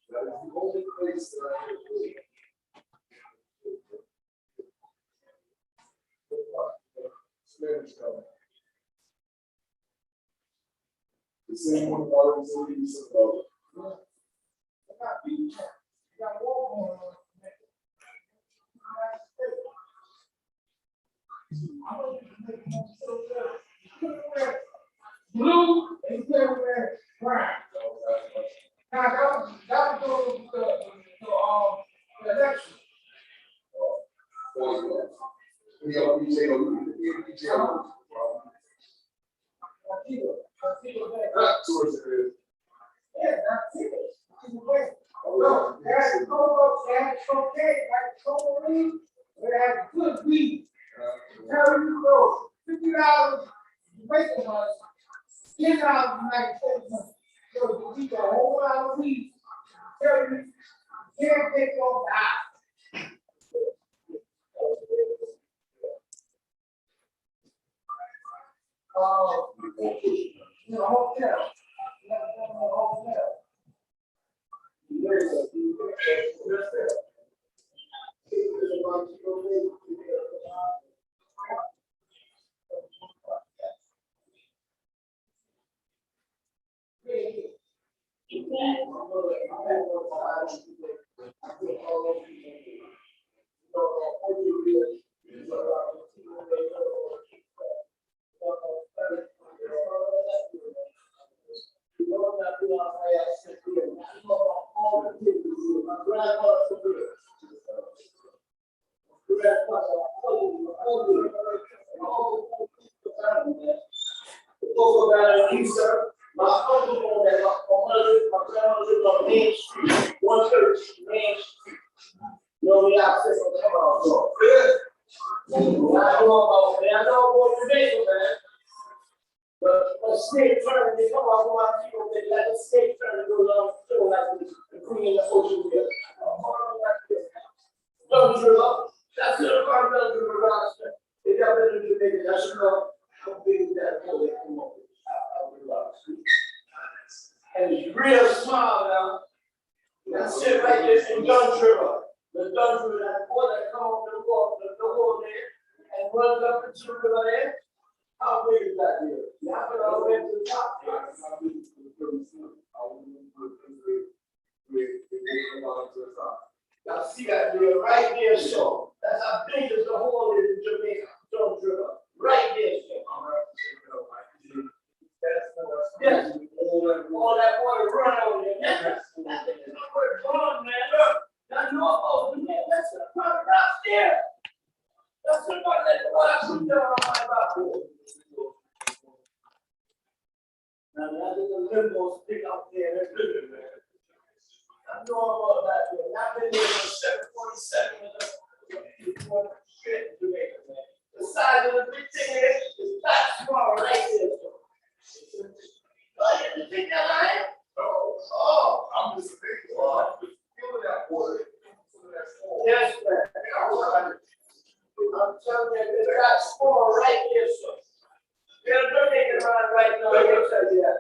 That is the only place that I have been. The same one already said about it. Blue and silver brown. Now that was the election. That's towards it. Yeah, that's it. No, that's cocoa, that's cocaine, that's cocaine, that's good weed. Tell you go, $50 making us, $10 making us. So you eat a whole lot of weed. Tell you, you can't take off the eye. In a hotel. And it's real small now. That's it right there in Dunn River. The Dunn River, that water that comes from the hole there and runs up into the river there. How big is that here? You have it all the way to the top. Now see that there right there, so that's how big is the hole is in Jamaica, Dunn River. Right there, so. Yes. All that water run over there. That's where it's gone, man. Look, that's North Ocean, man. That's the part downstairs. That's the part that the water comes down on my back. Now, that's the limbo stick out there. That's good, man. I know about that, man. I've been there for 747 straight to Jamaica, man. The size of the big thing is that small right there. Oh, you think that I am? Oh, I'm just a big one. I'm just feeling that water. Yes, man. I'm telling you, there's that small right here, so. They're making around right now. I'll tell you that.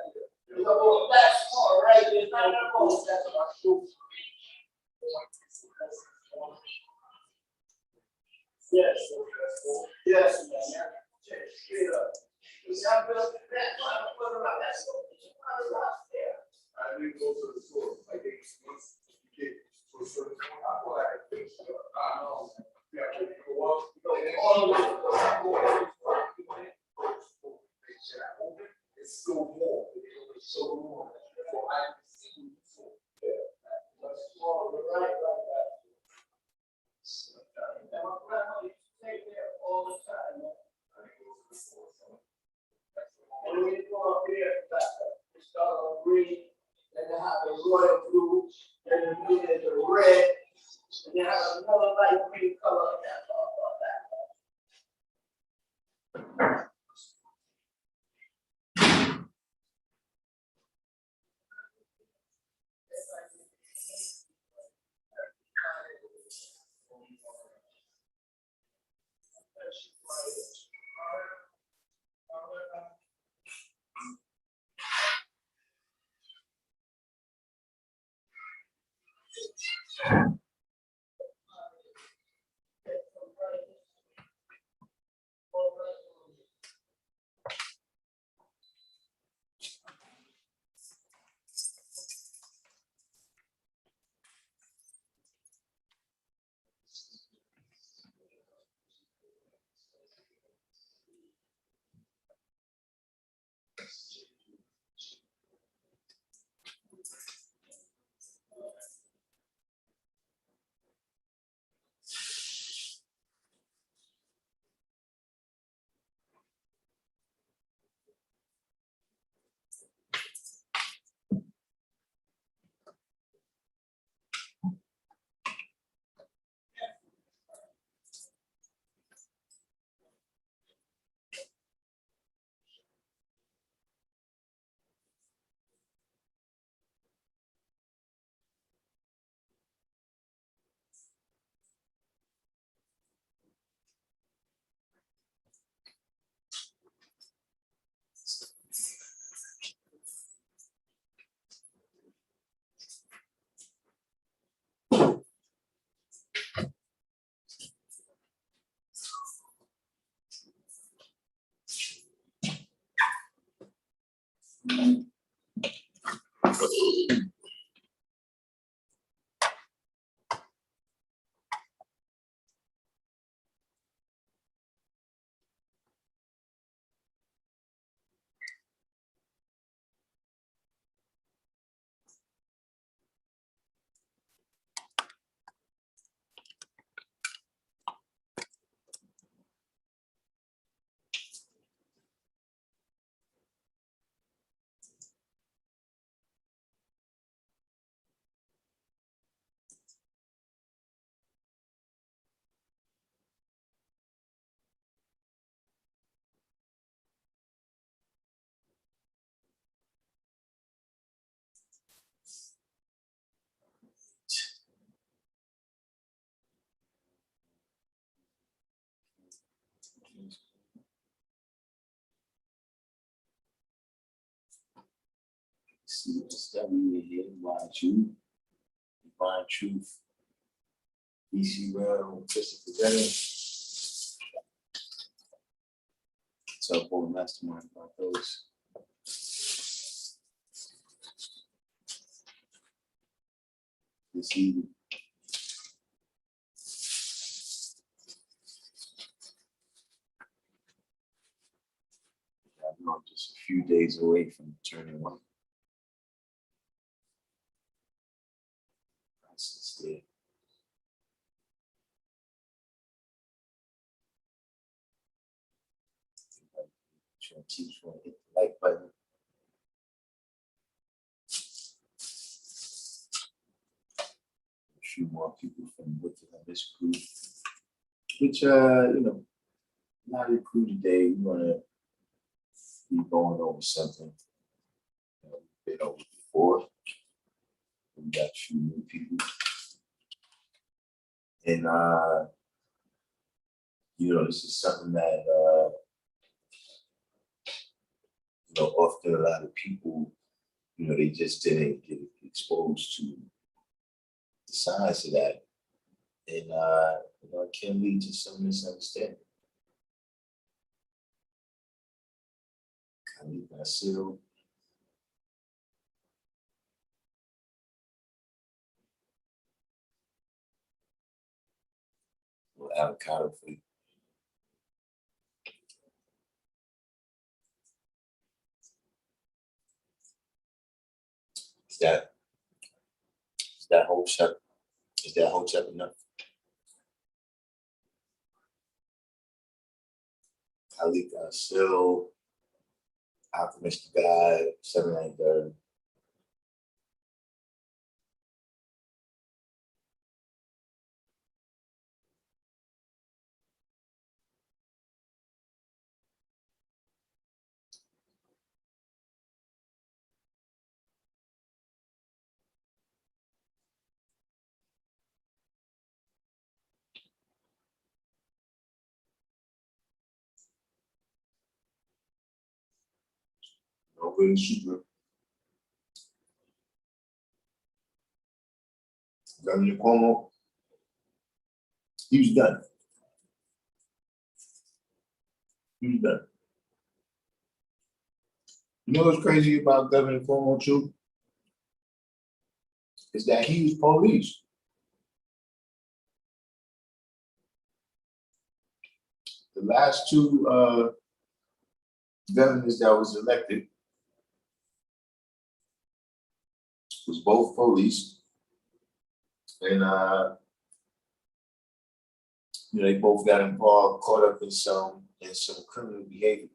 There's a little that small right here. Not enough of that's my shoe. Yes. Yes, man. Check straight up. I didn't go to the store. Like, once you get to a certain point, I feel like I finish it up. I know. Yeah, when you go up, all the way to the it's still more. Then they have the royal blue, then the blue is the red, and they have another light green color that's all about that. See what's studying here, Divine Truth, DC Realm, Christopher Bennett. What's up, boy, mastermind about those? This evening. I'm just a few days away from turning one. That's there. Trying to teach one, hit the like button. A few more people from within this group, which not a crew today. We want to be going over something we've been over before. We got a few new people, and this is something that often a lot of people, they just didn't get exposed to the science of that, and it can lead to some misunderstanding. Kind of Basil. Avocado for you. that is that Hotep? Is that Hotep enough? Alika Sil, Alchemist God, 793rd. Nobody super. Governor Cuomo, he was done. He was done. You know what's crazy about Governor Cuomo too? Is that he was police. The last two governors that was elected was both police, and they both got involved, caught up in some criminal behavior.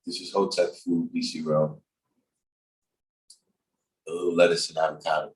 This is Hotep food, BC Rome. A little lettuce and avocado.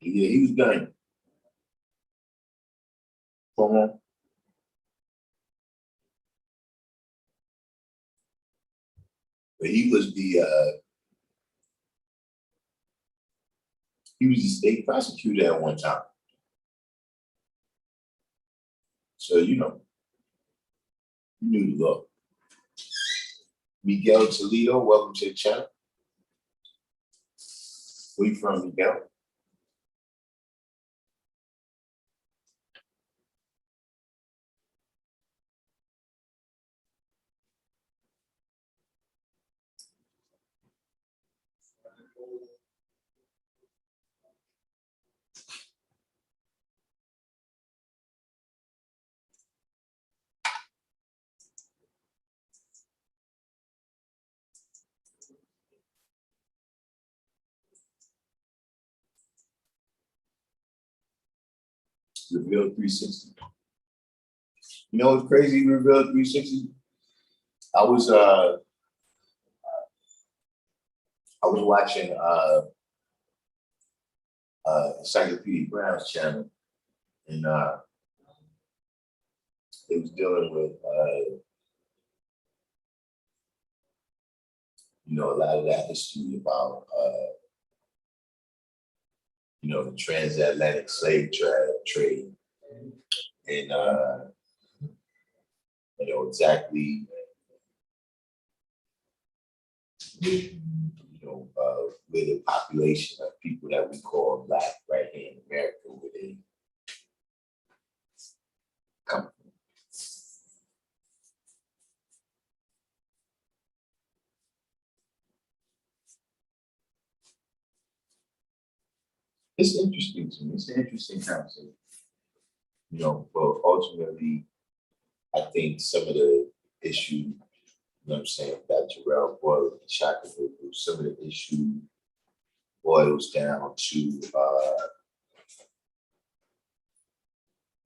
Yeah, he was done. Cuomo. But he was the state prosecutor at one time. So you knew the law. Miguel Toledo, welcome to the channel. Where you from, Miguel? Reveal 360. You know what's crazy? Reveal 360. I was watching Encyclopedia Brown's channel, and they was dealing with a lot of that history about the transatlantic slave trade, and exactly where the population of people that we call Black right here in America, where they come from. It's interesting to me. It's an interesting concept. But ultimately, I think some of the issue, that Terrell boiled and Shaka, some of the issue boils down to,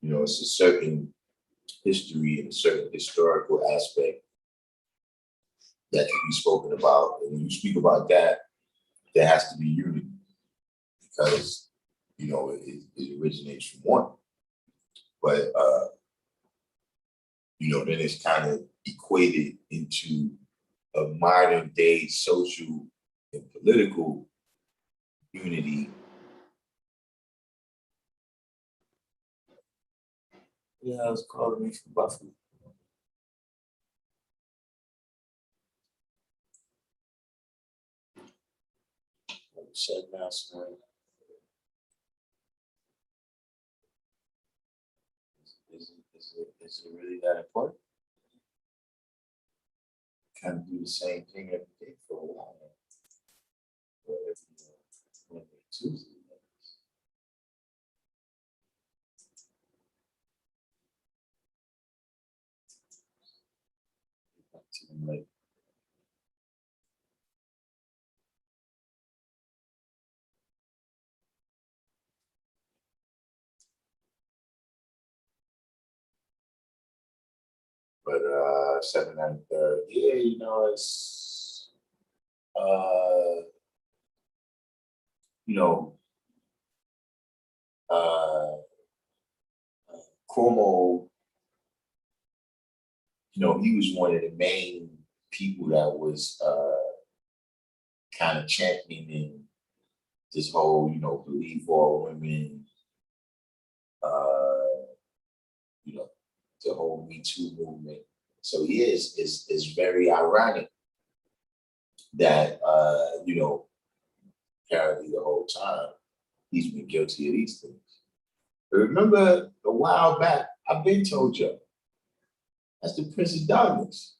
it's a certain history and a certain historical aspect that can be spoken about. And when you speak about that, there has to be unity because, it originates from one. But, then it's kind of equated into a modern day social and political unity Yeah, I was calling me from Buffalo. Shut down somewhere. Is it really that important? Kind of do the same thing every day for a while. Or every Monday, Tuesday. Like, but 793rd, yeah, it's you know, uh Cuomo, he was one of the main people that was kind of championing this whole, believe all women, uh, you know, the whole Me Too movement. So he is very ironic that apparently the whole time he's been guilty of these things. But remember a while back, I've been told you, that's the Prince of Darkness.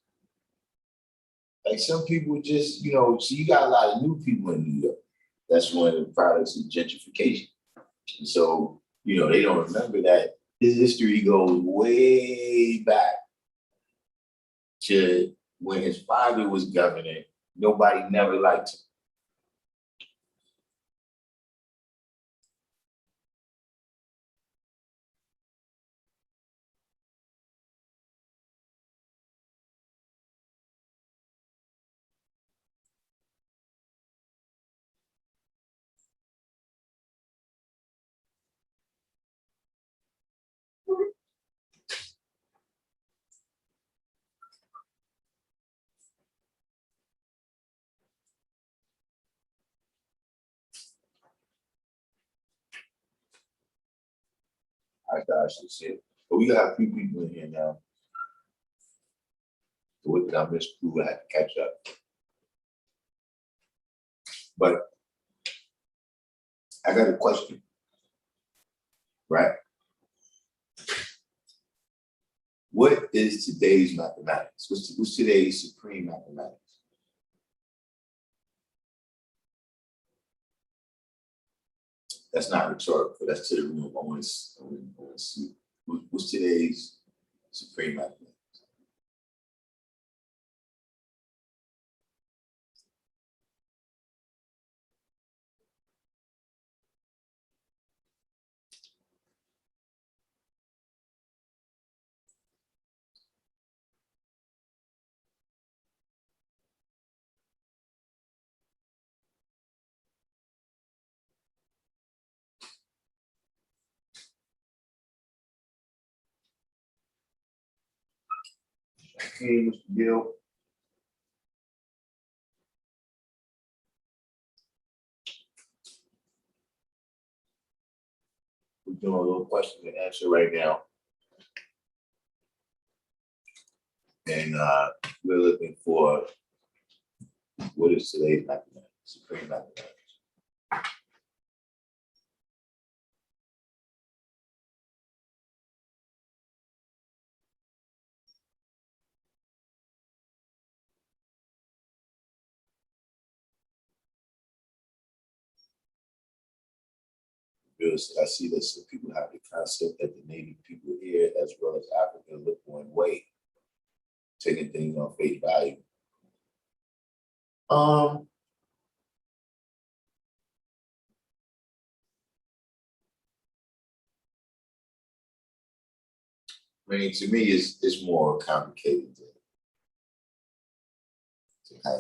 Like some people just, so you got a lot of new people in New York. That's one of the products of gentrification. And so, they don't remember that his history goes way back to when his father was governor. Nobody never liked him. I thought I should say, but we got a few people in here now. So with that, I missed crew, I had to catch up. But I got a question, right? What is today's mathematics? What's today's supreme mathematics? That's not rhetorical. That's to the room. I want to see. What's today's supreme mathematics? Hey, Mr. Bill. We're doing a little question and answer right now. And we're looking for what is today's mathematics, supreme mathematics. Because I see that some people have the concept that the native people here, as well as Africa, look one way, taking things on face value. Um, I mean, to me, it's more complicated to how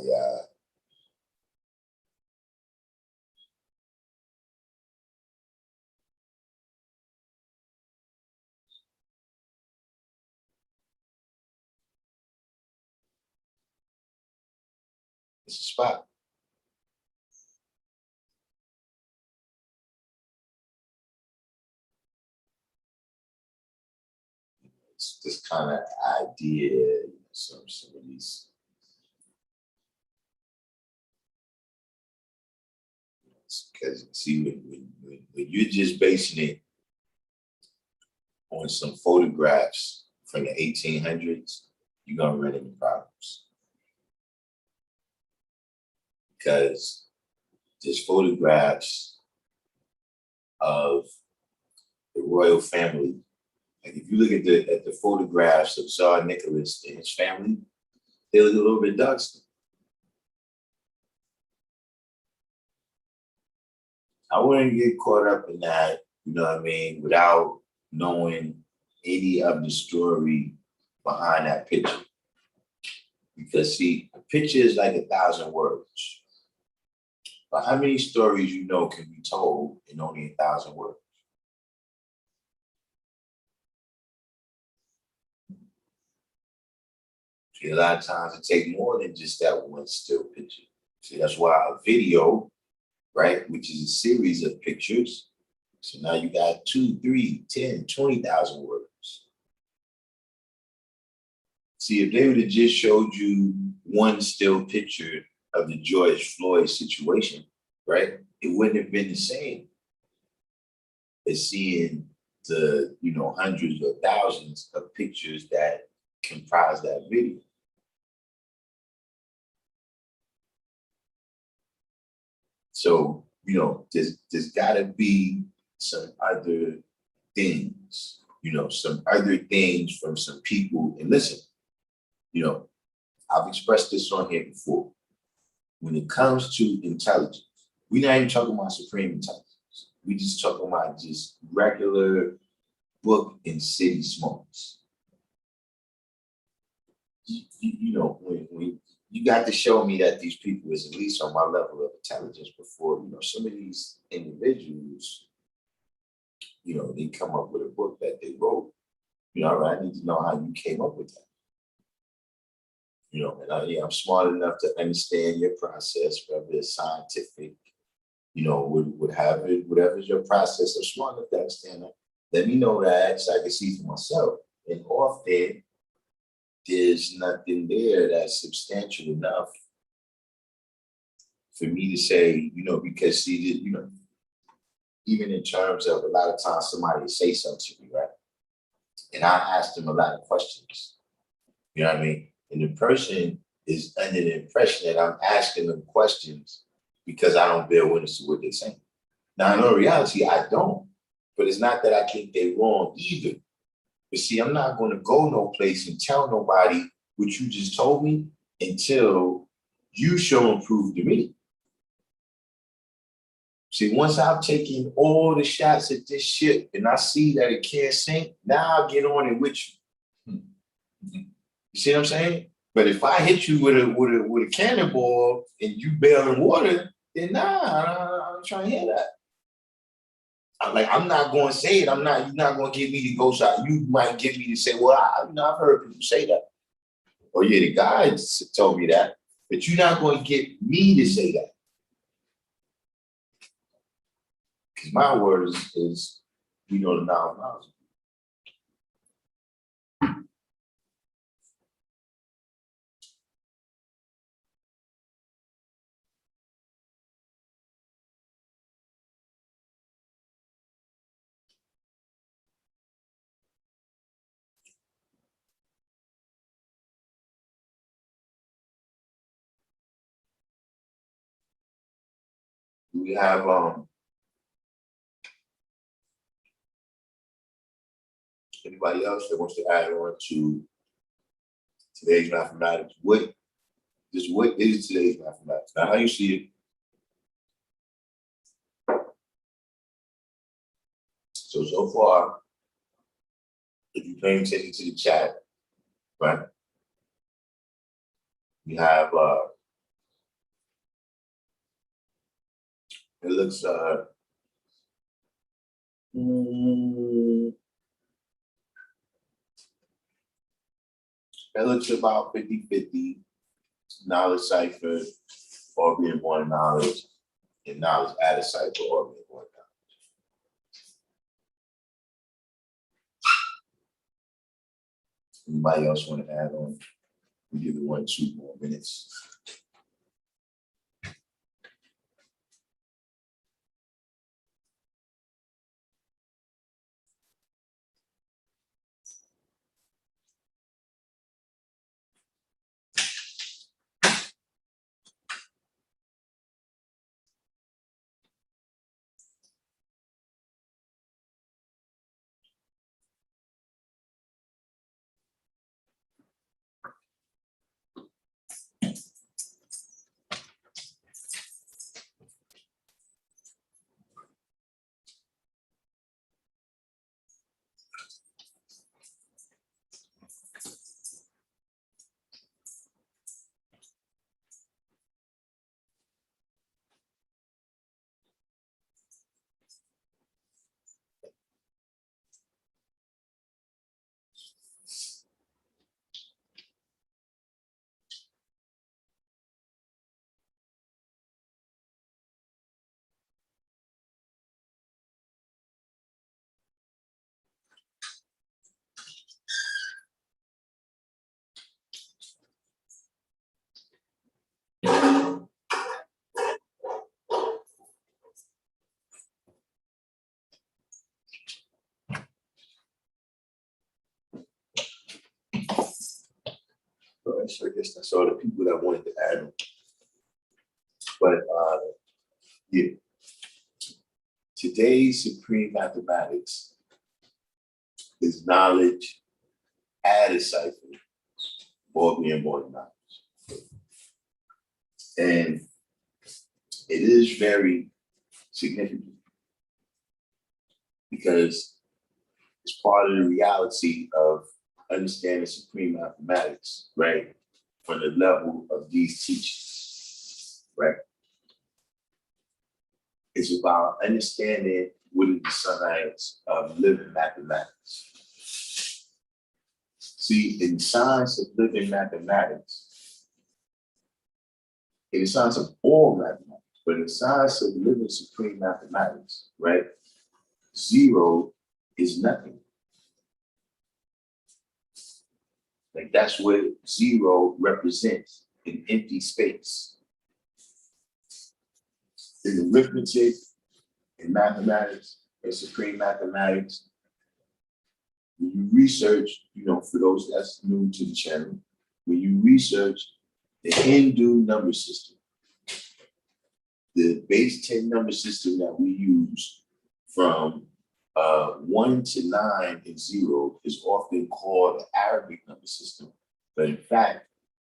it's a spot. this kind of idea, you know, some of these, because see, when you're just basing it on some photographs from the 1800s, you're gonna run into problems because there's photographs of the royal family. Like if you look at the photographs of Tsar Nicholas and his family, they look a little bit dark skinned. I wouldn't get caught up in that, you know what I mean, without knowing any of the story behind that picture. Because see, a picture is like 1,000 words. But how many stories you know can be told in only 1,000 words? See, a lot of times it takes more than just that one still picture. See, that's why a video, right, which is a series of pictures. So now you got 2, 3, 10, 20,000 words. See, if they would have just showed you one still picture of the George Floyd situation, right, it wouldn't have been the same as seeing the, you know, hundreds or thousands of pictures that comprise that video. So, you know, there's gotta be some other things, you know, some other things from some people. And listen, you know, I've expressed this on here before. When it comes to intelligence, we're not even talking about supreme intelligence. We just talking about just regular book and city smarts. You know, when you got to show me that these people is at least on my level of intelligence before, you know, some of these individuals, you know, they come up with a book that they wrote. You know, I need to know how you came up with that. You know, and yeah, I'm smart enough to understand your process, whether it's scientific, you know, whatever's your process. I'm smart enough to understand that. Let me know that so I can see for myself. And often there's nothing there that's substantial enough for me to say, you know, because see, you know, even in terms of a lot of times somebody will say something to me, right? And I ask them a lot of questions. You know what I mean? And the person is under the impression that I'm asking them questions because I don't bear witness to what they're saying. Now, in all reality, I don't. But it's not that I think they're wrong either. But see, I'm not going to go no place and tell nobody what you just told me until you show and prove to me. See, once I've taken all the shots at this ship and I see that it can't sink, now I'll get on it with you. You see what I'm saying? But if I hit you with a cannonball and you bail in water, then I'm trying to hear that. I'm not going to say it. You're not going to get me to go side. You might get me to say, well, I've heard people say that. Oh yeah, the guy told me that, but you're not going to get me to say that. Because my word is we know the knowledge. We have anybody else that wants to add on to today's mathematics? What is today's mathematics? Now, how you see it? So far, if you're paying attention to the chat, right? We have it looks it looks about 50-50 knowledge cipher, or being born knowledge, and knowledge added cipher, or being born knowledge. Anybody else want to add on? We give it 1-2 more minutes. All right, so I guess that's all the people that wanted to add on. But yeah, today's supreme mathematics is knowledge at a cipher, or being more than knowledge. And it is very significant because it's part of the reality of understanding supreme mathematics, right? From the level of these teachings, right? It's about understanding what is the science of living mathematics. See, in the science of living mathematics, in the science of all mathematics, but in the science of living supreme mathematics, right? Zero is nothing. Like that's what zero represents, an empty space. In arithmetic, in mathematics, in supreme mathematics, when you research, for those that's new to the channel, when you research the Hindu number system, the base 10 number system that we use from 1 to 9 and 0 is often called the Arabic number system. But in fact,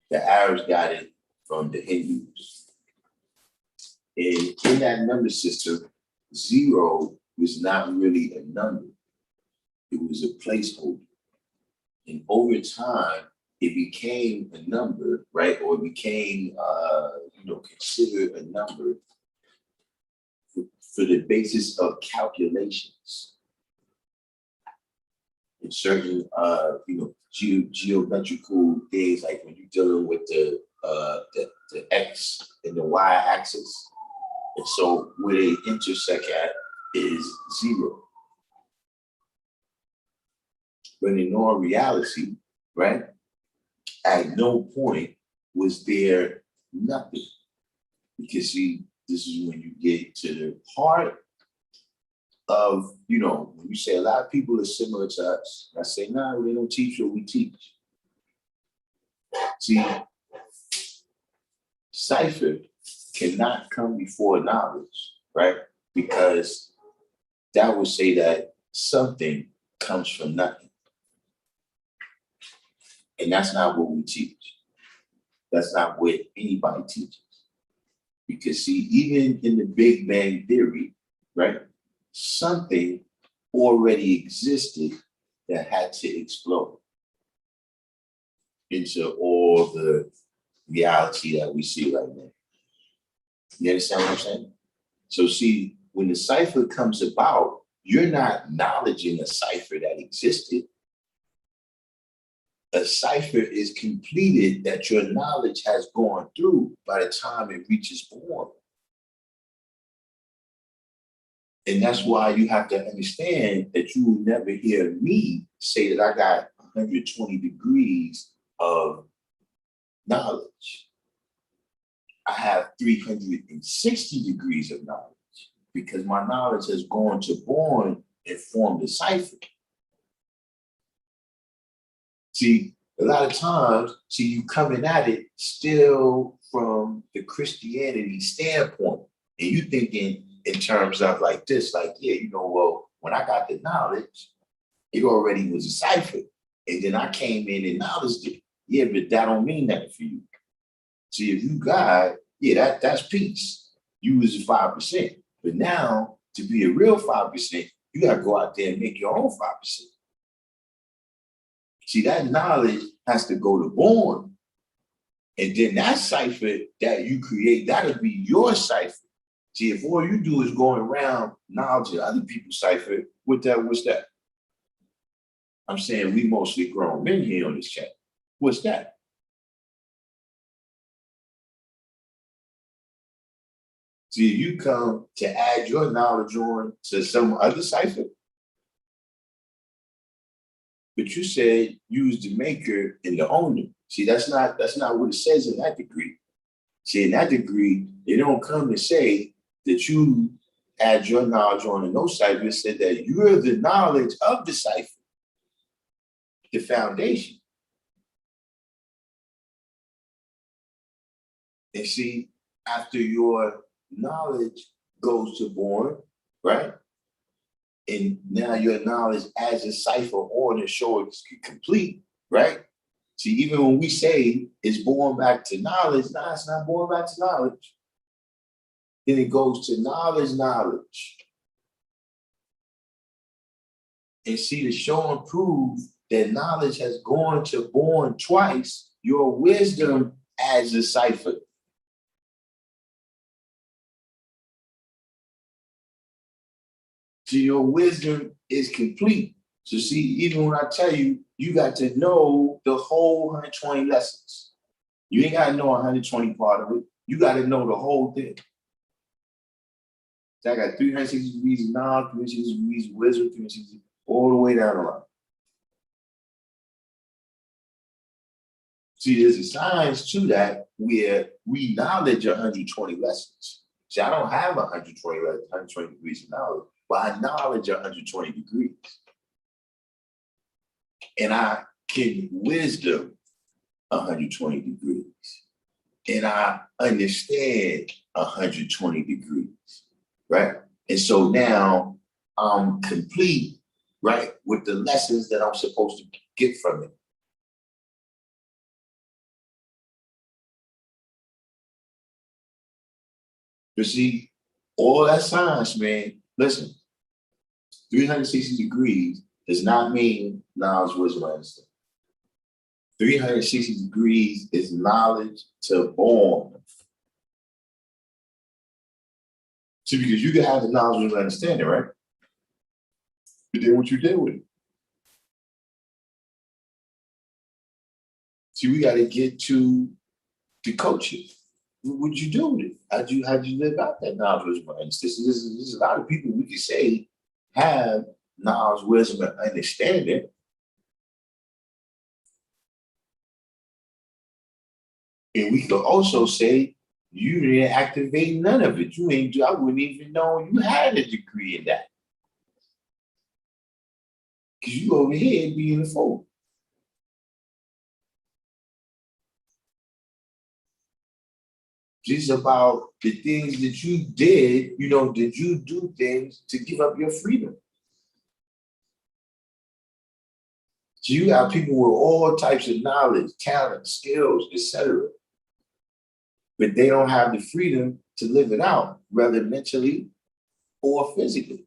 the Arabs got it from the Hindus. And in that number system, 0 was not really a number. It was a placeholder. And over time, it became a number, right? Or it became, considered a number for the basis of calculations. In certain, geometrical things, like when you're dealing with the X and the Y axis. And so where they intersect at is 0. But in all reality, right, at no point was there nothing. Because see, this is when you get to the heart of, when you say a lot of people are similar to us. I say, nah, we don't teach what we teach. See, cipher cannot come before knowledge, right? Because that would say that something comes from nothing. And that's not what we teach. That's not what anybody teaches. Because see, even in the Big Bang Theory, right, something already existed that had to explode into all the reality that we see right now. You understand what I'm saying? So see, when the cipher comes about, you're not acknowledging a cipher that existed. A cipher is completed that your knowledge has gone through by the time it reaches form. And that's why you have to understand that you will never hear me say that I got 120 degrees of knowledge. I have 360 degrees of knowledge because my knowledge has gone to born and formed a cipher. See, a lot of times, you coming at it still from the Christianity standpoint, and you thinking in terms of like this, like, yeah, well, when I got the knowledge, it already was a cipher. And then I came in and knowledge it. Yeah, but that don't mean nothing for you. See, if you God, yeah, that's peace. You was 5%. But now, to be a real 5%, you got to go out there and make your own 5%. See, that knowledge has to go to born. And then that cipher that you create, that'll be your cipher. See, if all you do is going around knowledge of other people's cipher, what's that? I'm saying we mostly grown men here on this chat. What's that? See, you come to add your knowledge on to some other cipher, but you said use the maker and the owner. See, that's not what it says in that degree. See, in that degree, they don't come to say that you add your knowledge on to no cipher. It said that you're the knowledge of the cipher, the foundation. And see, after your knowledge goes to born, right? And now your knowledge as a cipher on and show it's complete, right? See, even when we say it's born back to knowledge, nah, it's not born back to knowledge. Then it goes to knowledge. And see, to show and prove that knowledge has gone to born twice, your wisdom as a cipher. So your wisdom is complete. So see, even when I tell you, you got to know the whole 120 lessons. You ain't got to know 120 part of it. You got to know the whole thing. So I got 360 degrees of knowledge, 360 degrees of wisdom, 360 all the way down the line. See, there's a science to that where we knowledge 120 lessons. See, I don't have 120 degrees of knowledge, but I knowledge 120 degrees. And I can wisdom 120 degrees. And I understand 120 degrees, right? And so now I'm complete, right, with the lessons that I'm supposed to get from it. You see, all that science, man, listen, 360 degrees does not mean knowledge, wisdom, understanding. 360 degrees is knowledge to born. See, because you can have the knowledge, wisdom, understanding, right? But then what you did with it. See, we got to get to the coaching. What'd you do with it? How'd you live out that knowledge, wisdom, and understanding? This is a lot of people we can say have knowledge, wisdom, and understanding. And we could also say you didn't activate none of it. I wouldn't even know you had a degree in that. Because you over here being a fool. Just about the things that you did, did you do things to give up your freedom? So you got people with all types of knowledge, talent, skills, etc. But they don't have the freedom to live it out, whether mentally or physically.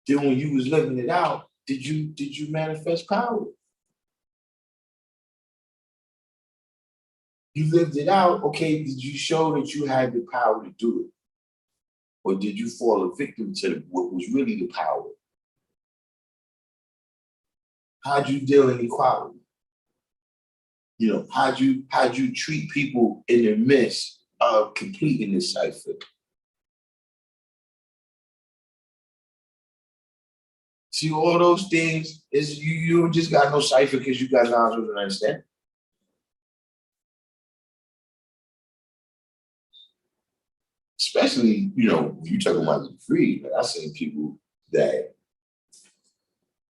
Then when you was living it out, did you manifest power? You lived it out, okay, did you show that you had the power to do it? Or did you fall a victim to what was really the power? How'd you deal in equality? How'd you treat people in the midst of completing this cipher? See, all those things is you just got no cipher because you got knowledge and understanding. Especially, when you talking about the free, like I seen people that,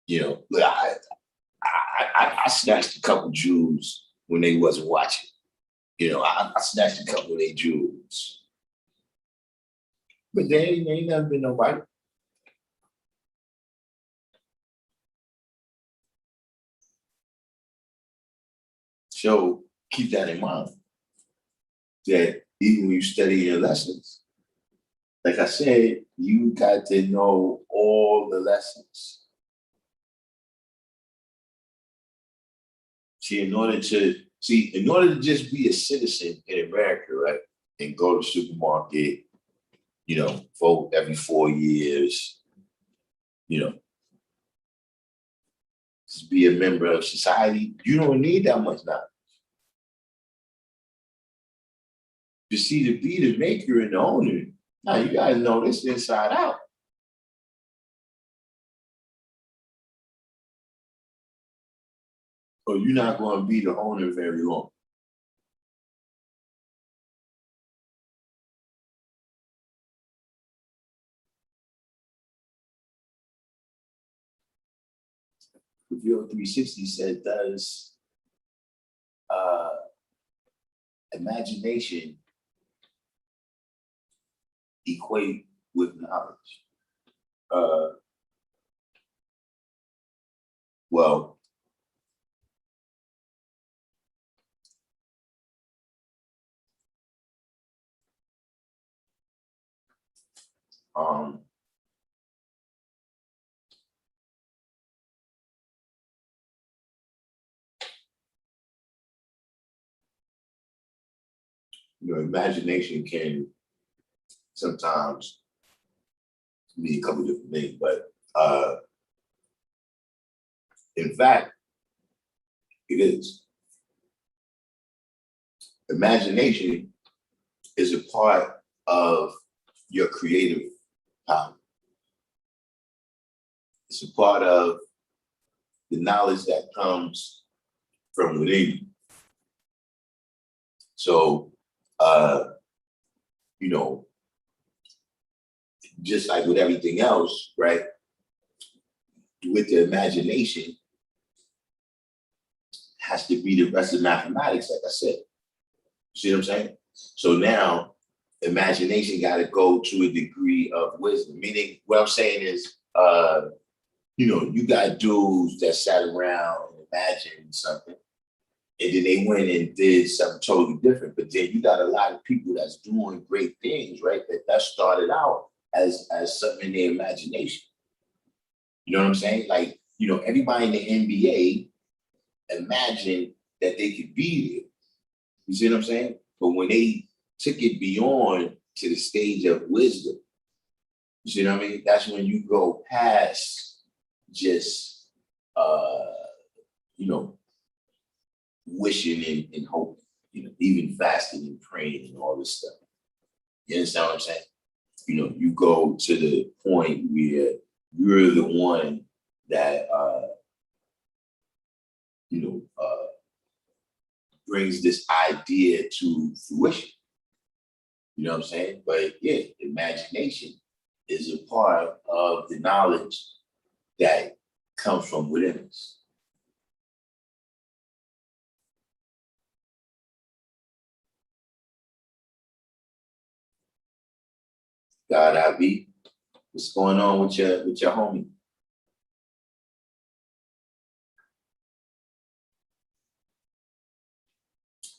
look, I snatched a couple Jews when they wasn't watching. I snatched a couple of their Jews. But they ain't never been nobody. So keep that in mind. That even when you study your lessons, like I said, you got to know all the lessons. In order to just be a citizen in America, right, and go to the supermarket, vote every 4 years, just be a member of society, you don't need that much knowledge. To be the maker and the owner, now you gotta know this inside out. Or you're not gonna be the owner very long. Reveal 360 said, does imagination equate with knowledge? Well, imagination can sometimes mean a couple different things, but in fact, it is. Imagination is a part of your creative power. It's a part of the knowledge that comes from within you. So, just like with everything else, right? With the imagination has to be the rest of mathematics, like I said. See what I'm saying? So now imagination got to go to a degree of wisdom. Meaning, what I'm saying is, you got dudes that sat around and imagined something, and then they went and did something totally different. But then you got a lot of people that's doing great things, right? That started out as something in their imagination. You know what I'm saying? Like, everybody in the NBA imagined that they could be there. You see what I'm saying? But when they took it beyond to the stage of wisdom, you see what I mean? That's when you go past just, wishing and hoping, even fasting and praying and all this stuff. You understand what I'm saying? You go to the point where you're the one that, brings this idea to fruition. You know what I'm saying? But yeah, imagination is a part of the knowledge that comes from within us. God, I be. What's going on with your homie?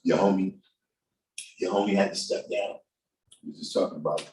Your homie had to step down. We were just talking about it.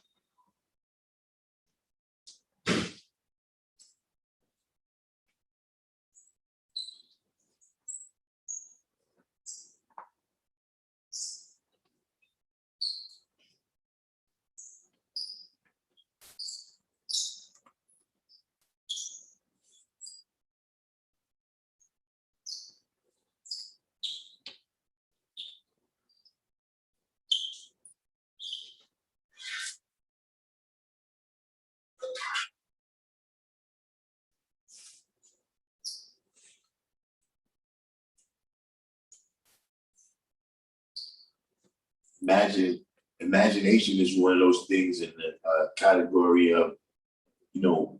Imagination is one of those things in the category of, you know,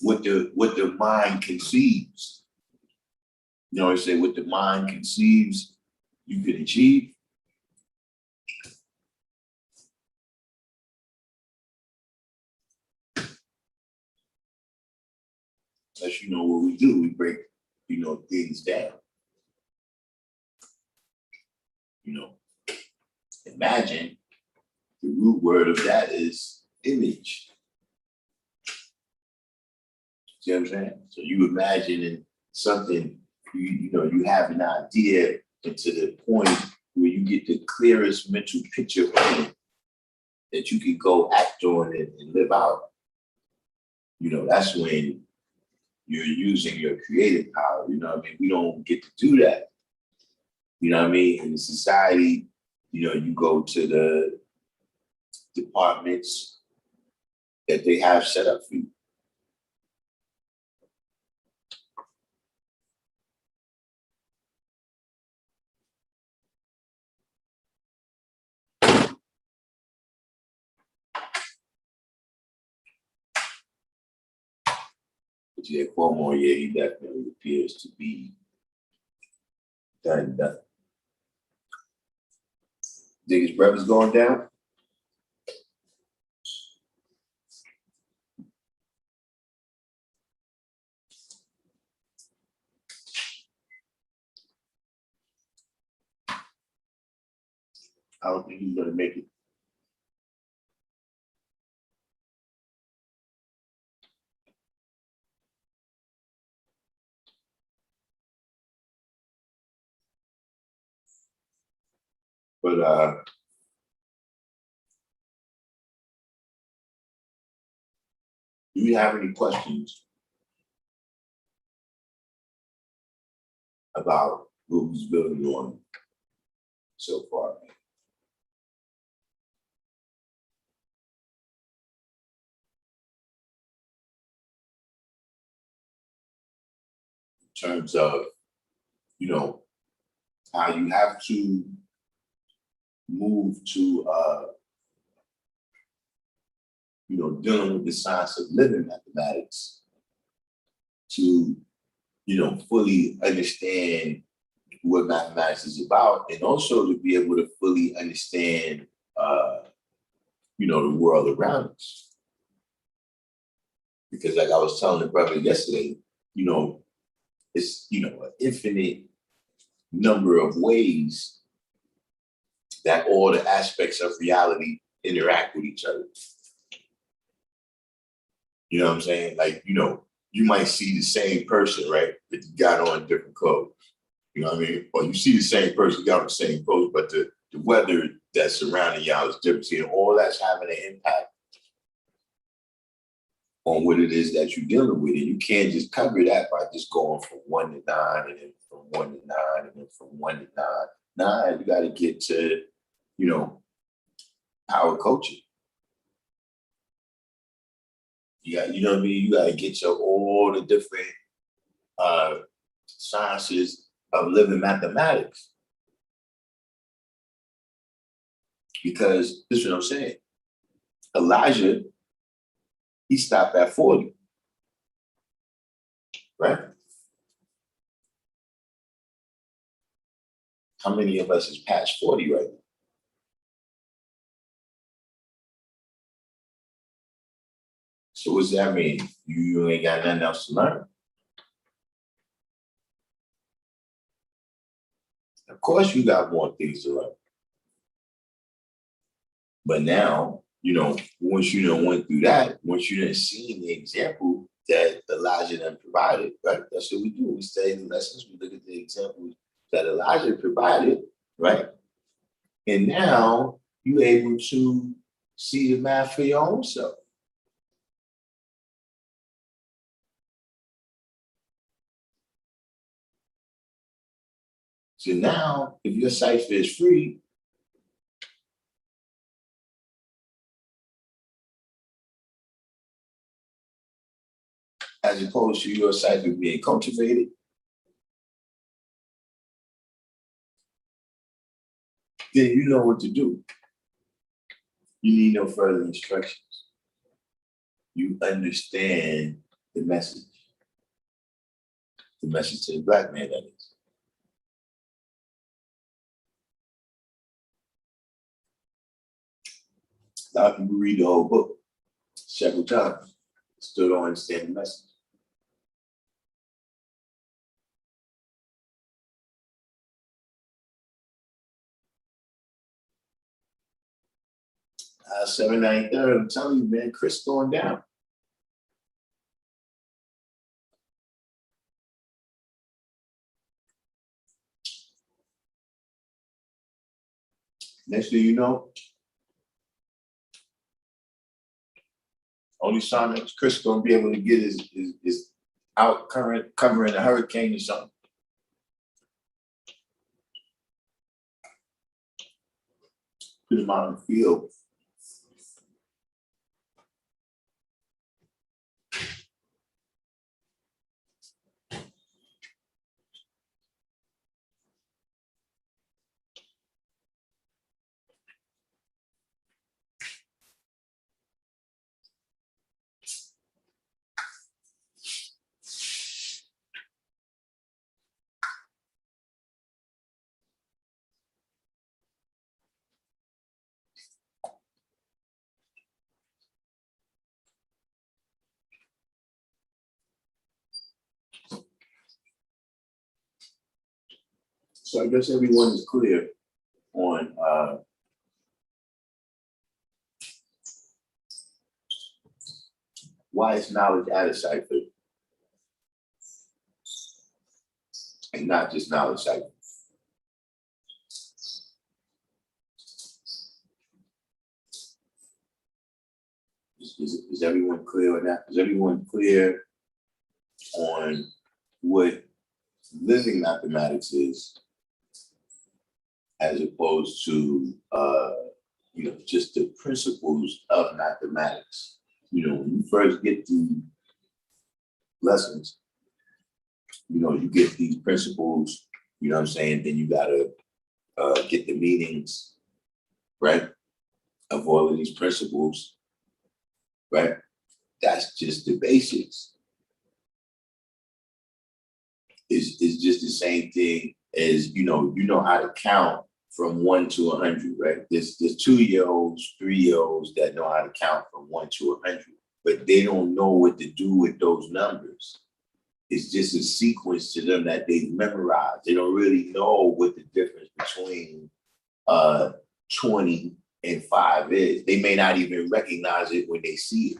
what the mind conceives. You know, I say what the mind conceives, you can achieve. Unless you know what we do, we break, things down. Imagine, the root word of that is image. See what I'm saying? So you imagining something, you have an idea, and to the point where you get the clearest mental picture of it that you can go act on it and live out. That's when you're using your creative power. We don't get to do that. In the society, you go to the departments that they have set up for you. But yeah, Cuomo, yeah, he definitely appears to be done. Think his brother's going down? I don't think he's gonna make it. But do you have any questions about what was building on so far? In terms of, how you have to move to, dealing with the science of living mathematics to, fully understand what mathematics is about, and also to be able to fully understand, the world around us. Because like I was telling the brother yesterday, it's, an infinite number of ways that all the aspects of reality interact with each other. You know what I'm saying? Like, you might see the same person, right? But you got on different clothes. You know what I mean? Or you see the same person, got on the same clothes, but the weather that's surrounding y'all is different. And all that's having an impact on what it is that you're dealing with. And you can't just cover that by just going from 1 to 9 and then from 1 to 9 and then from 1 to 9. Nah, you got to get to, power coaching. You got, what I mean? You got to get to all the different sciences of living mathematics. Because this is what I'm saying. Elijah, he stopped at 40. Right? How many of us is past 40 right now? So what's that mean? You ain't got nothing else to learn. Of course you got more things to learn. But now, once you done went through that, once you done seen the example that Elijah done provided, right? That's what we do. We study the lessons, we look at the examples that Elijah provided, right? And now you're able to see the math for your own self. So now, if your cipher is free, as opposed to your cipher being cultivated, then you know what to do. You need no further instructions. You understand the message. The message to the black man, that is. A lot of people read the whole book several times, still don't understand the message. 793rd, I'm telling you, man, Chris going down. Next thing you know, only sign that Chris gonna be able to get is out current covering a hurricane or something. Put him out in the field. So I guess everyone is clear on why is knowledge out of cipher and not just knowledge cipher. Is everyone clear on that? Is everyone clear on what living mathematics is, as opposed to just the principles of mathematics? When you first get the lessons, you get these principles, you know what I'm saying? Then you gotta get the meanings, right, of all of these principles, right? That's just the basics. It's just the same thing as, you know how to count from 1 to 100, right? There's 2-year-olds, 3-year-olds that know how to count from 1 to 100, but they don't know what to do with those numbers. It's just a sequence to them that they've memorized. They don't really know what the difference between 20 and 5 is. They may not even recognize it when they see it.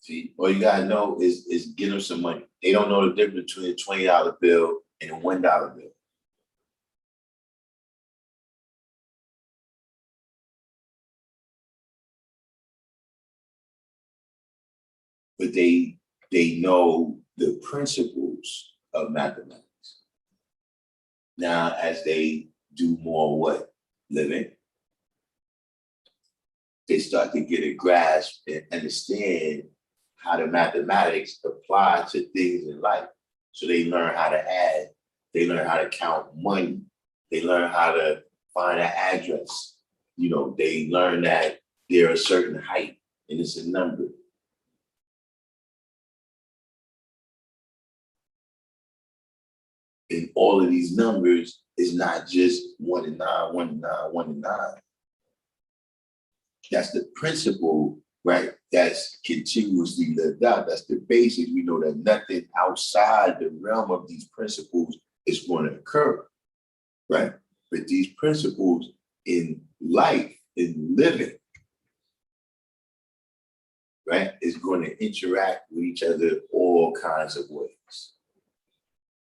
See, all you gotta know is give them some money. They don't know the difference between a $20 bill and a $1 bill. But they know the principles of mathematics. Now, as they do more what? Living, they start to get a grasp and understand how the mathematics apply to things in life. So they learn how to add, they learn how to count money, they learn how to find an address. They learn that they're a certain height and it's a number. And all of these numbers is not just 1 and 9, 1 and 9, 1 and 9. That's the principle, right? That's continuously lived out. That's the basics. We know that nothing outside the realm of these principles is going to occur, right? But these principles in life, in living, right, is going to interact with each other all kinds of ways.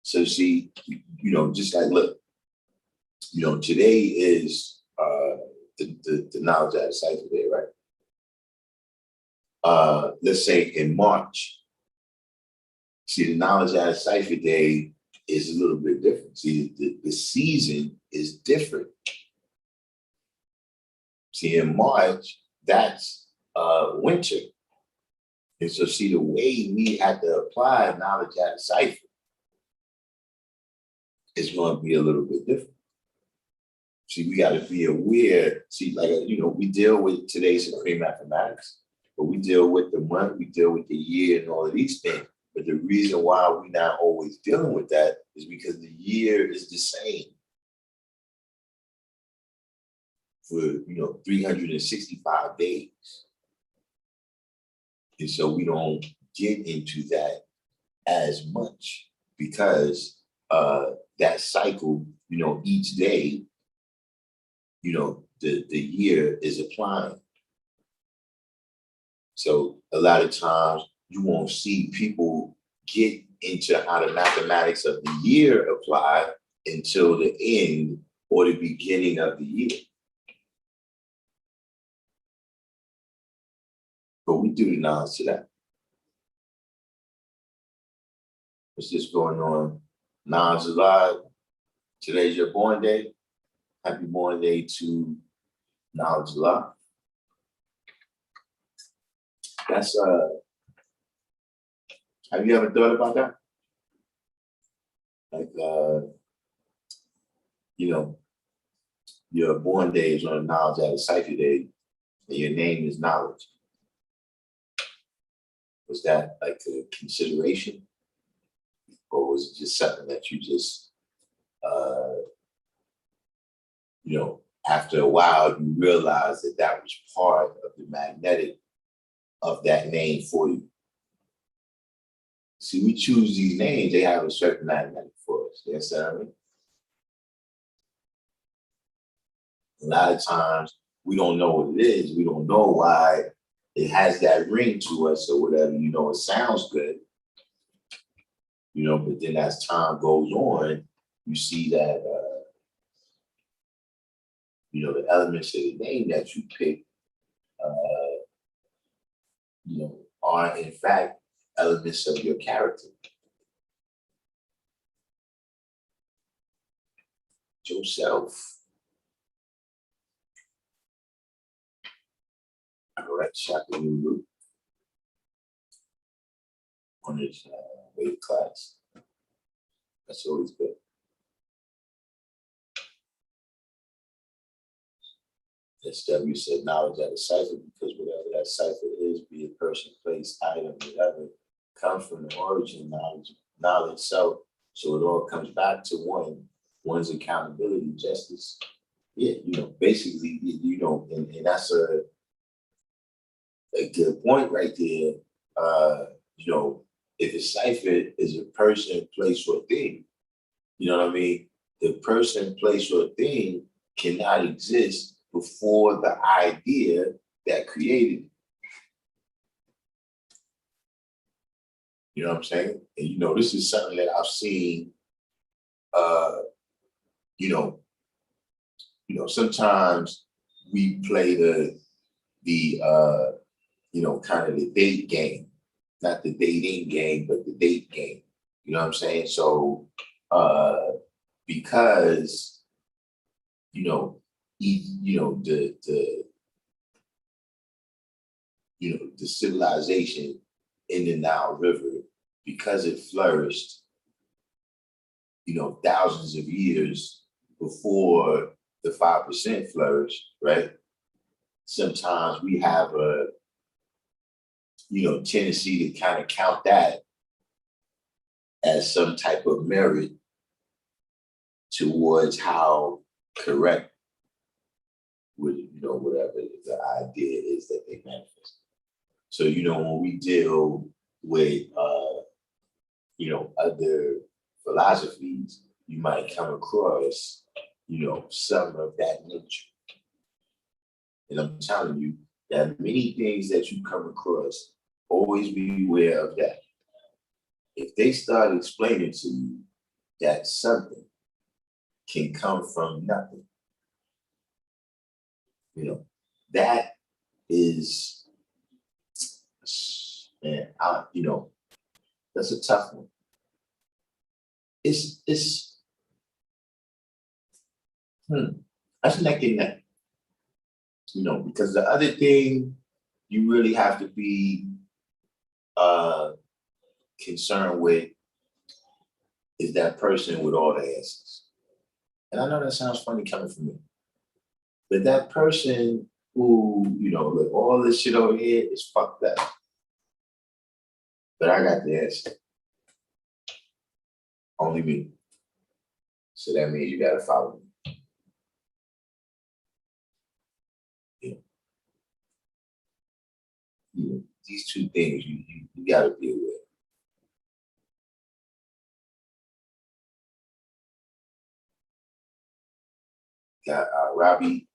So see, just like, look, today is the knowledge out of cipher day, right? Let's say in March. See, the knowledge out of cipher day is a little bit different. See, the season is different. See, in March, that's winter. And so see, the way we have to apply knowledge out of cipher is going to be a little bit different. See, we got to be aware. See, like, we deal with today's supreme mathematics, but we deal with the month, we deal with the year and all of these things. But the reason why we're not always dealing with that is because the year is the same for, 365 days. And so we don't get into that as much because that cycle, each day, the year is applying. So a lot of times you won't see people get into how the mathematics of the year apply until the end or the beginning of the year. But we do the knowledge to that. What's just going on? Knowledge alive. Today's your born day. Happy born day to Knowledge alive. That's have you ever thought about that? Like your born day is on a knowledge at a cipher day, and your name is knowledge. Was that like a consideration? Or was it just something that you just after a while you realized that was part of the magnetic of that name for you? See, we choose these names, they have a certain magnetic for us. Yes, I mean? A lot of times we don't know what it is. We don't know why it has that ring to us or whatever. It sounds good. But then as time goes on, you see that, the elements of the name that you pick, are in fact elements of your character. Yourself. All right, Shaka Lulu on his way to class. That's always good. SW said knowledge at a cipher because whatever that cipher is, be it person, place, item, whatever, comes from the origin knowledge self. So it all comes back to one's accountability, justice. Yeah, basically, and that's a good point right there. If a cipher is a person, place, or thing, you know what I mean? The person, place, or thing cannot exist before the idea that created it. You know what I'm saying? And this is something that I've seen. Sometimes we play the kind of the date game, not the dating game, but the date game. You know what I'm saying? So because the civilization in the Nile River, because it flourished, thousands of years before the 5% flourished, right? Sometimes we have a tendency to kind of count that as some type of merit towards how correct whatever the idea is that they manifest. So when we deal with other philosophies, you might come across some of that nature. And I'm telling you that many things that you come across, always be aware of that. If they start explaining to you that something can come from nothing, that is, man, that's a tough one. It's that's neck and neck. Because the other thing you really have to be concerned with is that person with all the answers. And I know that sounds funny coming from me, But that person who, look, all this shit over here is fucked up. But I got the answer. Only me. So that means you gotta follow me. Yeah. These two things you gotta deal with. Got Robbie,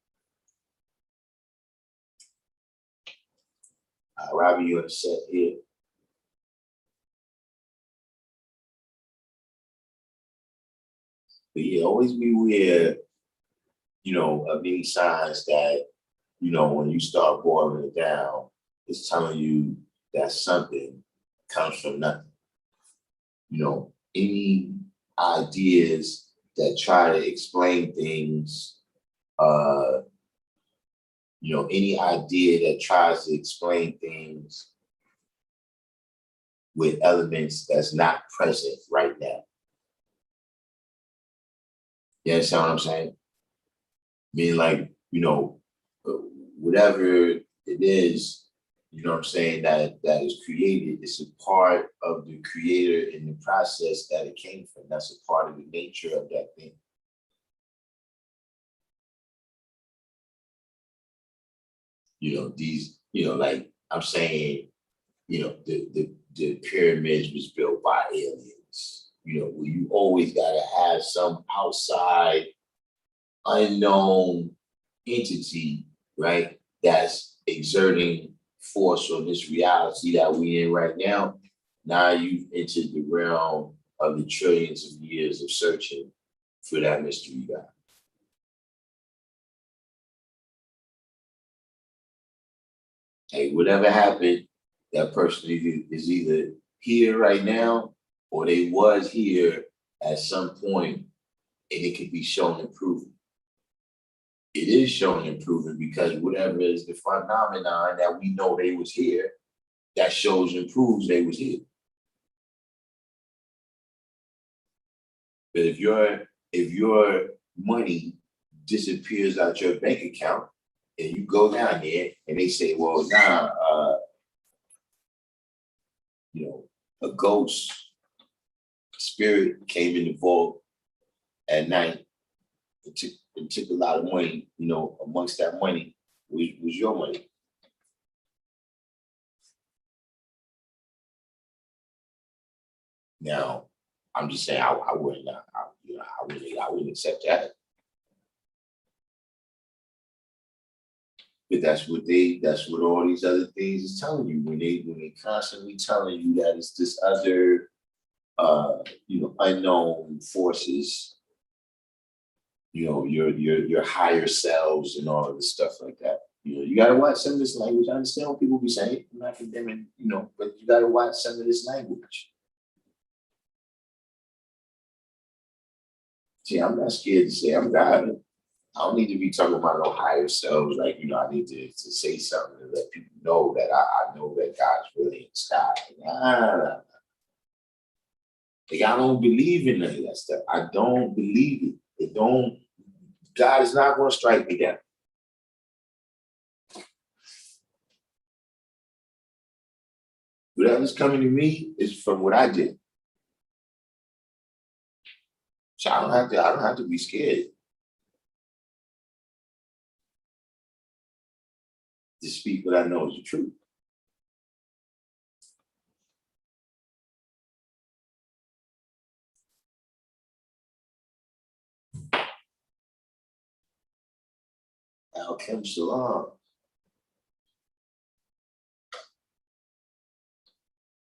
you on the set here. But yeah, always be aware, of any signs that, when you start boiling it down, it's telling you that something comes from nothing. Any ideas that try to explain things, any idea that tries to explain things with elements that's not present right now. You understand what I'm saying? Meaning like, whatever it is, what I'm saying, that is created, it's a part of the creator in the process that it came from. That's a part of the nature of that thing. These, like I'm saying, the pyramids was built by aliens. Where you always gotta have some outside unknown entity, right? That's exerting force on this reality that we in right now. Now you've entered the realm of the trillions of years of searching for that mystery God. Hey, whatever happened, that person is either here right now or they was here at some point, and it can be shown and proven. It is shown and proven because whatever is the phenomenon that we know they was here, that shows and proves they was here. But if your money disappears out your bank account and you go down there and they say, well, a ghost spirit came in the vault at night and took a lot of money, amongst that money was your money. Now, I'm just saying I wouldn't, I wouldn't accept that. But that's what all these other things is telling you when they constantly telling you that it's this other, unknown forces, your higher selves and all of this stuff like that. You gotta watch some of this language. I understand what people be saying. I'm not condemning, but you gotta watch some of this language. See, I'm not scared to say I'm God. I don't need to be talking about no higher selves. Like, I need to say something to let people know that I know that God's really in the sky. Nah. Like, I don't believe in any of that stuff. I don't believe it. God is not going to strike me down. Whatever's coming to me is from what I did. So I don't have to be scared to speak what I know is the truth. Alchem Salam.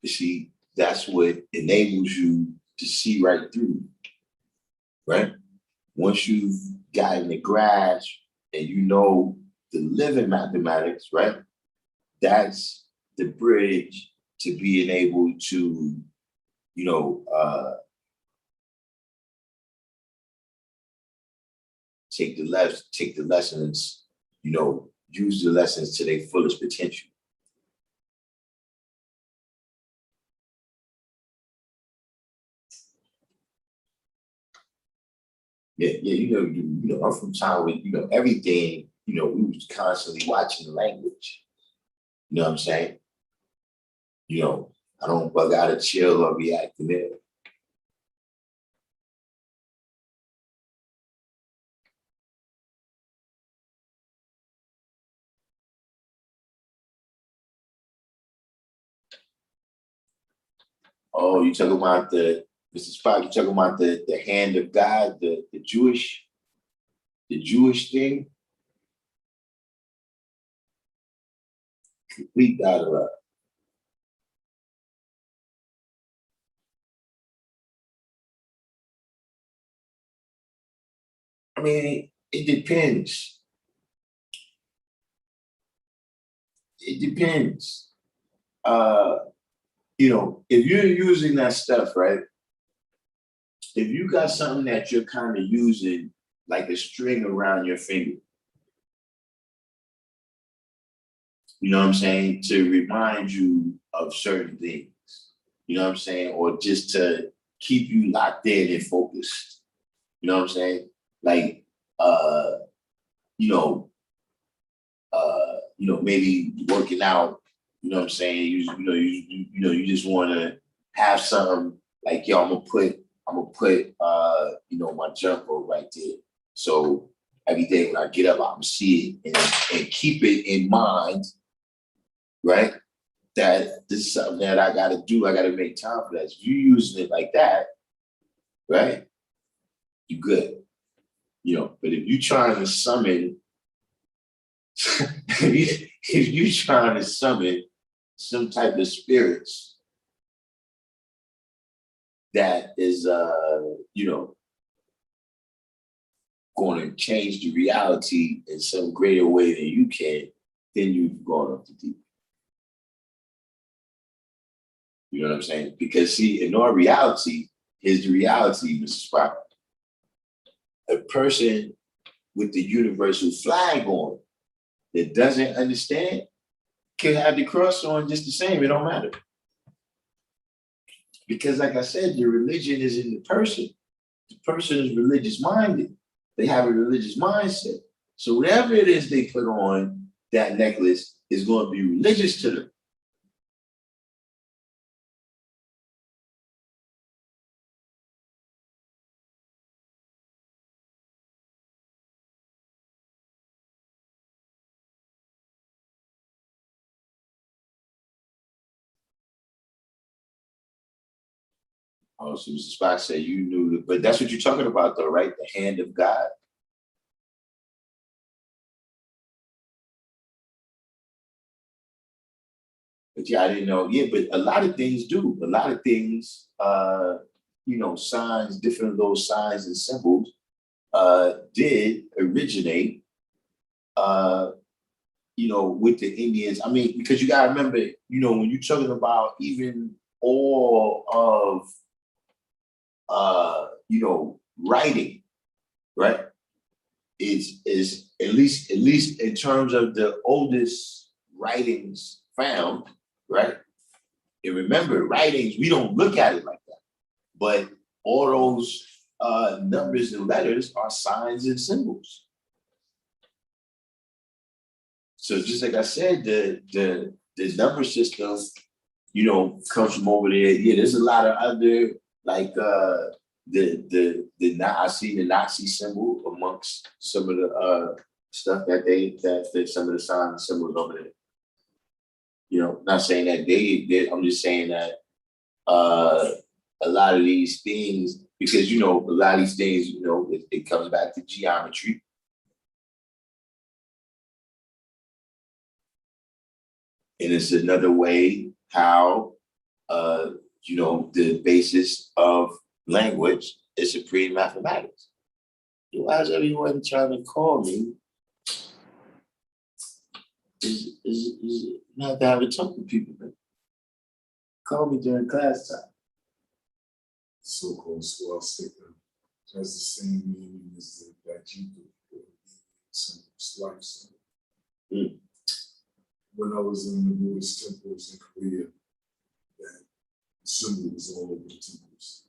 You see, that's what enables you to see right through, right? Once you've gotten the grasp and the living mathematics, right? That's the bridge to being able to, take the lessons, use the lessons to their fullest potential. Yeah, yeah, I'm from town with, everything, we was constantly watching the language. You know what I'm saying? I don't bug out of chill or react to it. Oh, you talking about Mr. Spock, you talking about the hand of God, the Jewish thing? Complete dialogue. I mean, it depends. It depends. Uh, if you're using that stuff, right? If you got something that you're kind of using like a string around your finger, you know what I'm saying, to remind you of certain things, you know what I'm saying, or just to keep you locked in and focused, you know what I'm saying? Like, uh, you know, maybe working out, you know what I'm saying? You just want to have something like, yo, I'm gonna put my jump rope right there. So every day when I get up, I'm see it and keep it in mind, right? That this is something that I gotta do. I gotta make time for that. If you're using it like that, right? You good. But if you trying to summon, if you trying to summon some type of spirits that is going to change the reality in some greater way than you can, then you've gone up the deep. You know what I'm saying? Because see, in our reality, here's the reality, Mrs. Spock. A person with the universal flag on that doesn't understand can have the cross on just the same. It don't matter. Because like I said, the religion is in the person. The person is religious minded. They have a religious mindset. So whatever it is they put on that necklace is going to be religious to them. Oh, so Mr. Spock said you knew, but that's what you're talking about, though, right? The hand of God. But yeah, I didn't know. Yeah, but a lot of things do. A lot of things, signs, different little signs and symbols, did originate, uh, with the Indians. I mean, because you gotta remember, when you're talking about even all of, writing, right? Is at least in terms of the oldest writings found, right? And remember, writings, we don't look at it like that. But all those numbers and letters are signs and symbols. So just like I said, the number system, comes from over there. Yeah, there's a lot of other like I see the Nazi symbol amongst some of the stuff that some of the signs and symbols over there. Not saying that they I'm just saying that uh a lot of these things, because a lot of these things, it comes back to geometry. And it's another way how the basis of language is supreme mathematics. Why is everyone trying to call me? Is not to have a talk with people, man. Call me during class time. So-called swastika has the same meaning as the Vajika symbol, life symbol. Mm. When I was in the Buddhist temples in Korea, that symbol was all over the temples.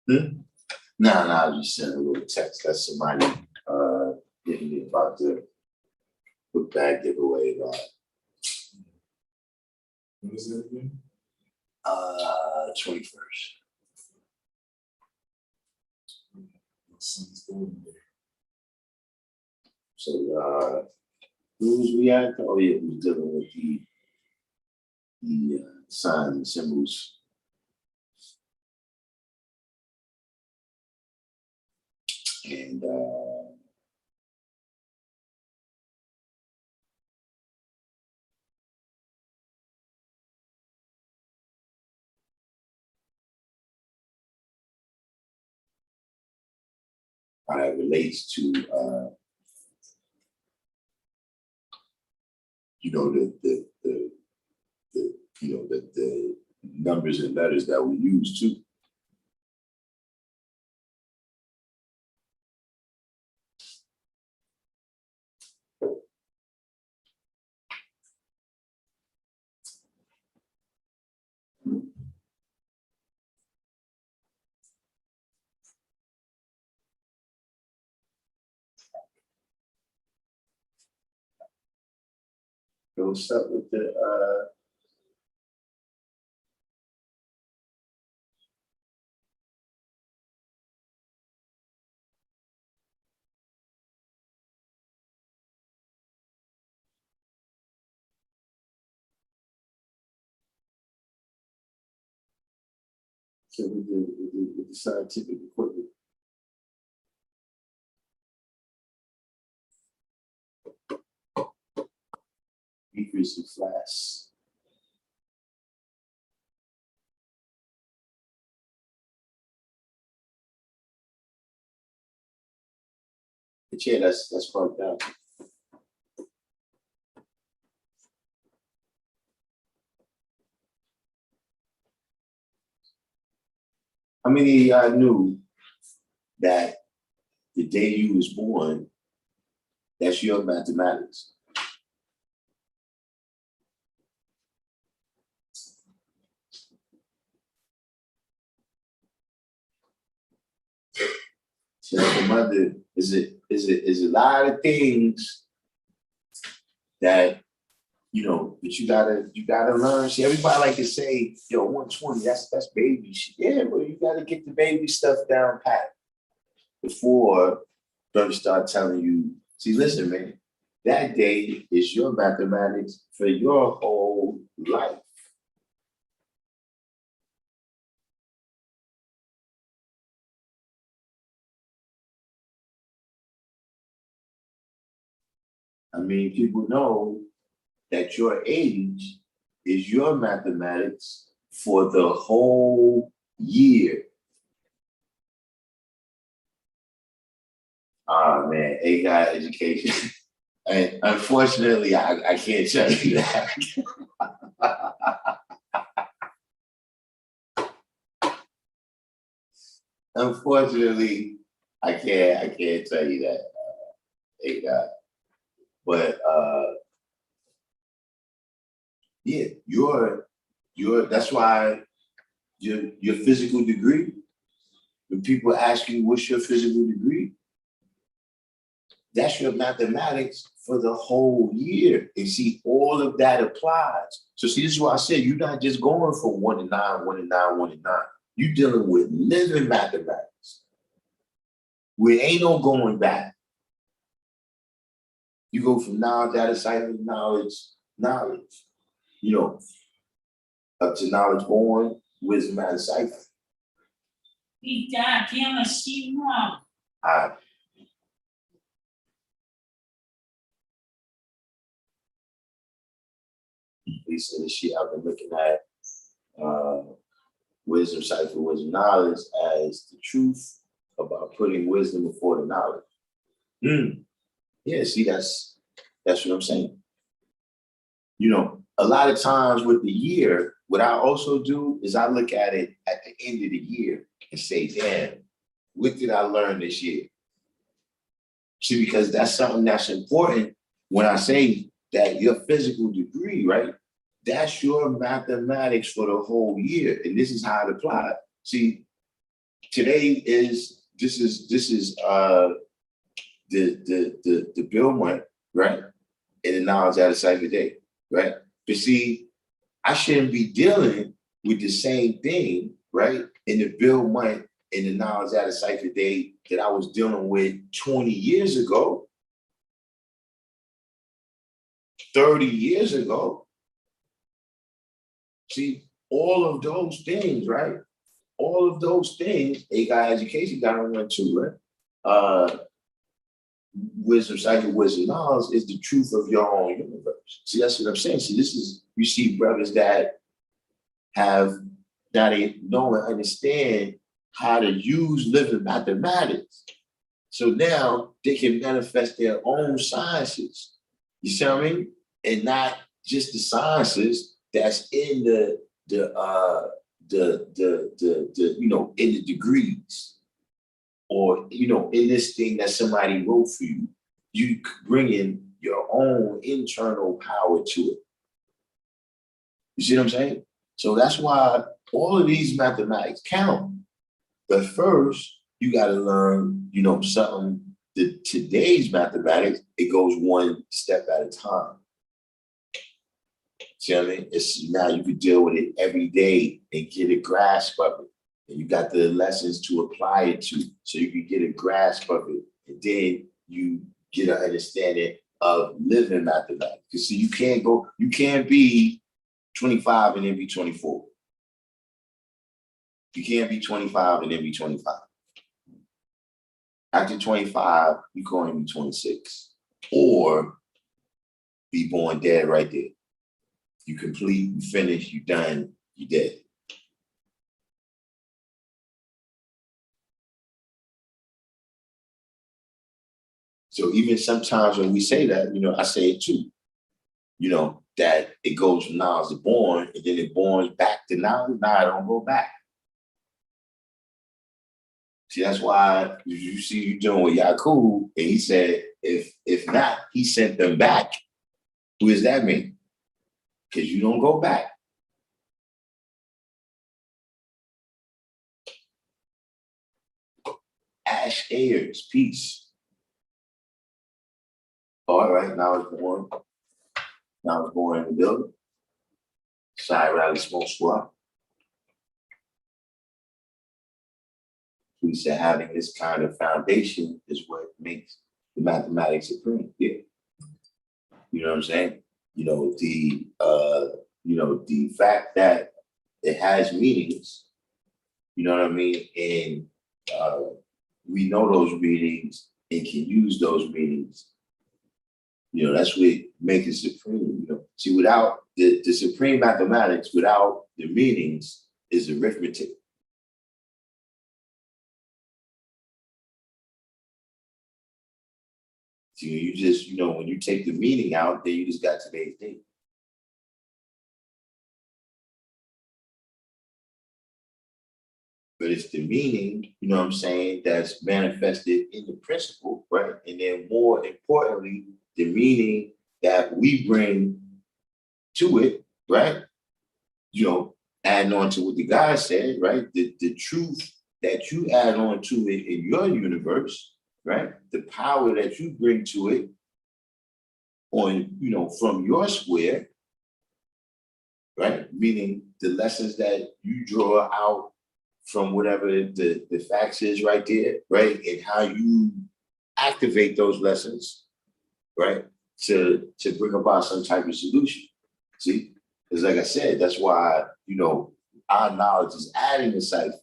Nah, I was just sent a little text that somebody getting me about the book bag giveaway about 21st. My son's golden day. So who was we at? Oh yeah, we was dealing with the signs and symbols. And how it relates to you know the you know the numbers and letters that we use too. So what's up with the so with the scientific equipment? Decrease in class. But yeah, that's part down. How many of y'all knew that the day you was born, that's your mathematics? So like a mother, is a lot of things that you know, but you gotta learn. See, everybody like to say, yo, 120, that's baby shit. Yeah, but you gotta get the baby stuff down pat before brothers start telling you, see, listen, man, that day is your mathematics for your whole life. I mean, people know that your age is your mathematics for the whole year. Oh man, A guy education. And unfortunately, I can't tell you that. Unfortunately, I can't tell you that, A guy. But yeah, your that's why your physical degree, when people ask you what's your physical degree, that's your mathematics for the whole year. And see, all of that applies. So see, this is why I said you're not just going from 1 to 9, 1 to 9, 1 to 9. You're dealing with living mathematics. Where ain't no going back. You go from knowledge, data, cipher, knowledge, you know, up to knowledge born, wisdom, and cipher. Lisa and she, I've been looking at wisdom, cipher, wisdom, knowledge as the truth about putting wisdom before the knowledge. Yeah, see, that's what I'm saying. You know, a lot of times with the year, what I also do is I look at it at the end of the year and say, damn, what did I learn this year? See, because that's something that's important when I say that your physical degree, right? That's your mathematics for the whole year. And this is how it applies. See, today is the Bill month, right? And the knowledge out of cipher day, right? But see, I shouldn't be dealing with the same thing, right? In the Bill month and the knowledge out of cipher day that I was dealing with 20 years ago, 30 years ago. See, all of those things, right? All of those things, a guy education got on one too, right? Wisdom, psychic wisdom, knowledge is the truth of your own universe. See, that's what I'm saying. See, this is, you see brothers that they know and understand how to use living mathematics. So now they can manifest their own sciences. You see what I mean? And not just the sciences that's in the in the degrees, or in this thing that somebody wrote for you. You bring in your own internal power to it. You see what I'm saying? So that's why all of these mathematics count. But first, you got to learn, something. Today's mathematics, it goes one step at a time. See what I mean? It's now you can deal with it every day and get a grasp of it. And you got the lessons to apply it to, so you can get a grasp of it. And then you get an understanding of living mathematics. Because see, you can't be 25 and then be 24. You can't be 25 and then be 25. After 25, you're going to be 26. Or be born dead right there. You complete, you finish, you done, you dead. So even sometimes when we say that, I say it too, that it goes from knowledge to born, and then it borns back to knowledge. Nah, I don't go back. See, that's why you see you doing with Yakub, and he said, if not, he sent them back. What does that mean? Because you don't go back. Ash Ayers, peace. All right, now I was born. Now I was born in the building. Side Rally Smoke Squad. We said having this kind of foundation is what makes the mathematics supreme. Yeah. You know what I'm saying? The fact that it has meanings, you know what I mean? And we know those meanings and can use those meanings. That's what makes it supreme. See, without the supreme mathematics, without the meanings, is arithmetic. So you just, when you take the meaning out, then you just got today's date. But it's the meaning, what I'm saying, that's manifested in the principle, right? And then more importantly, the meaning that we bring to it, right? Adding on to what the guy said, right? The truth that you add on to it in your universe, right? The power that you bring to it on, from your square, right? Meaning the lessons that you draw out from whatever the facts is right there, right? And how you activate those lessons, right? To bring about some type of solution. See? Because like I said, that's why, our knowledge is adding a cipher.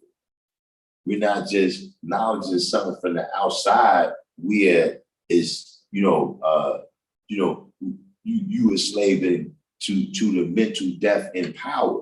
We're not just knowledge is something from the outside where is, you enslaving to the mental death and power.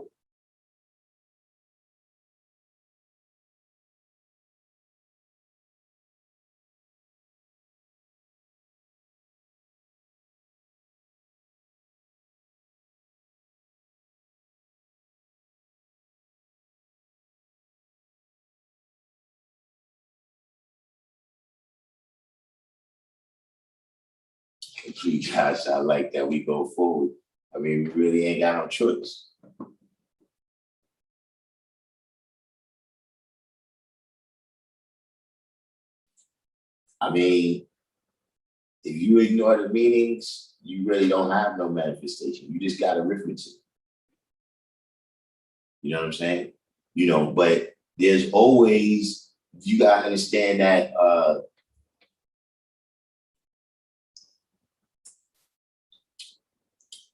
Please, guys, I like that we go forward. I mean, we really ain't got no choice. I mean, if you ignore the meanings, you really don't have no manifestation. You just got arithmetic. You know what I'm saying? But there's always, you gotta understand that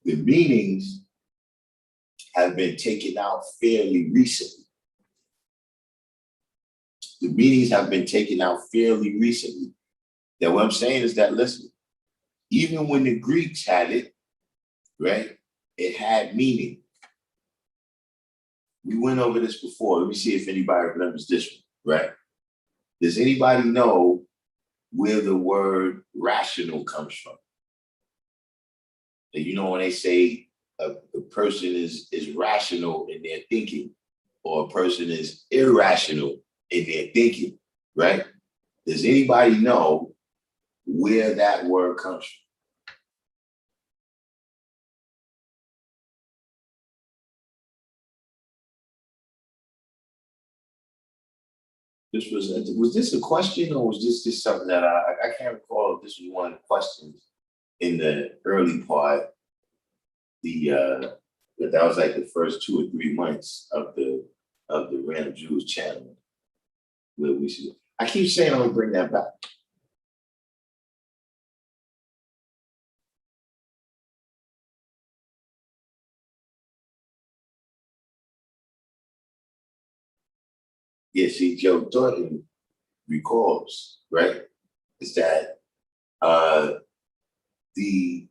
the meanings have been taken out fairly recently. The meanings have been taken out fairly recently. That what I'm saying is that, listen, even when the Greeks had it, right, it had meaning. We went over this before. Let me see if anybody remembers this one, right? Does anybody know where the word rational comes from? And when they say a person is rational in their thinking, or a person is irrational in their thinking, right? Does anybody know where that word comes from? Was this a question, or was this just something that I can't recall if this was one of the questions in the early part, that was like the first 2 or 3 months of the Random Jews channel, where we should. I keep saying I'm gonna bring that back. Yeah, see, Joe Thornton recalls, right? Is that the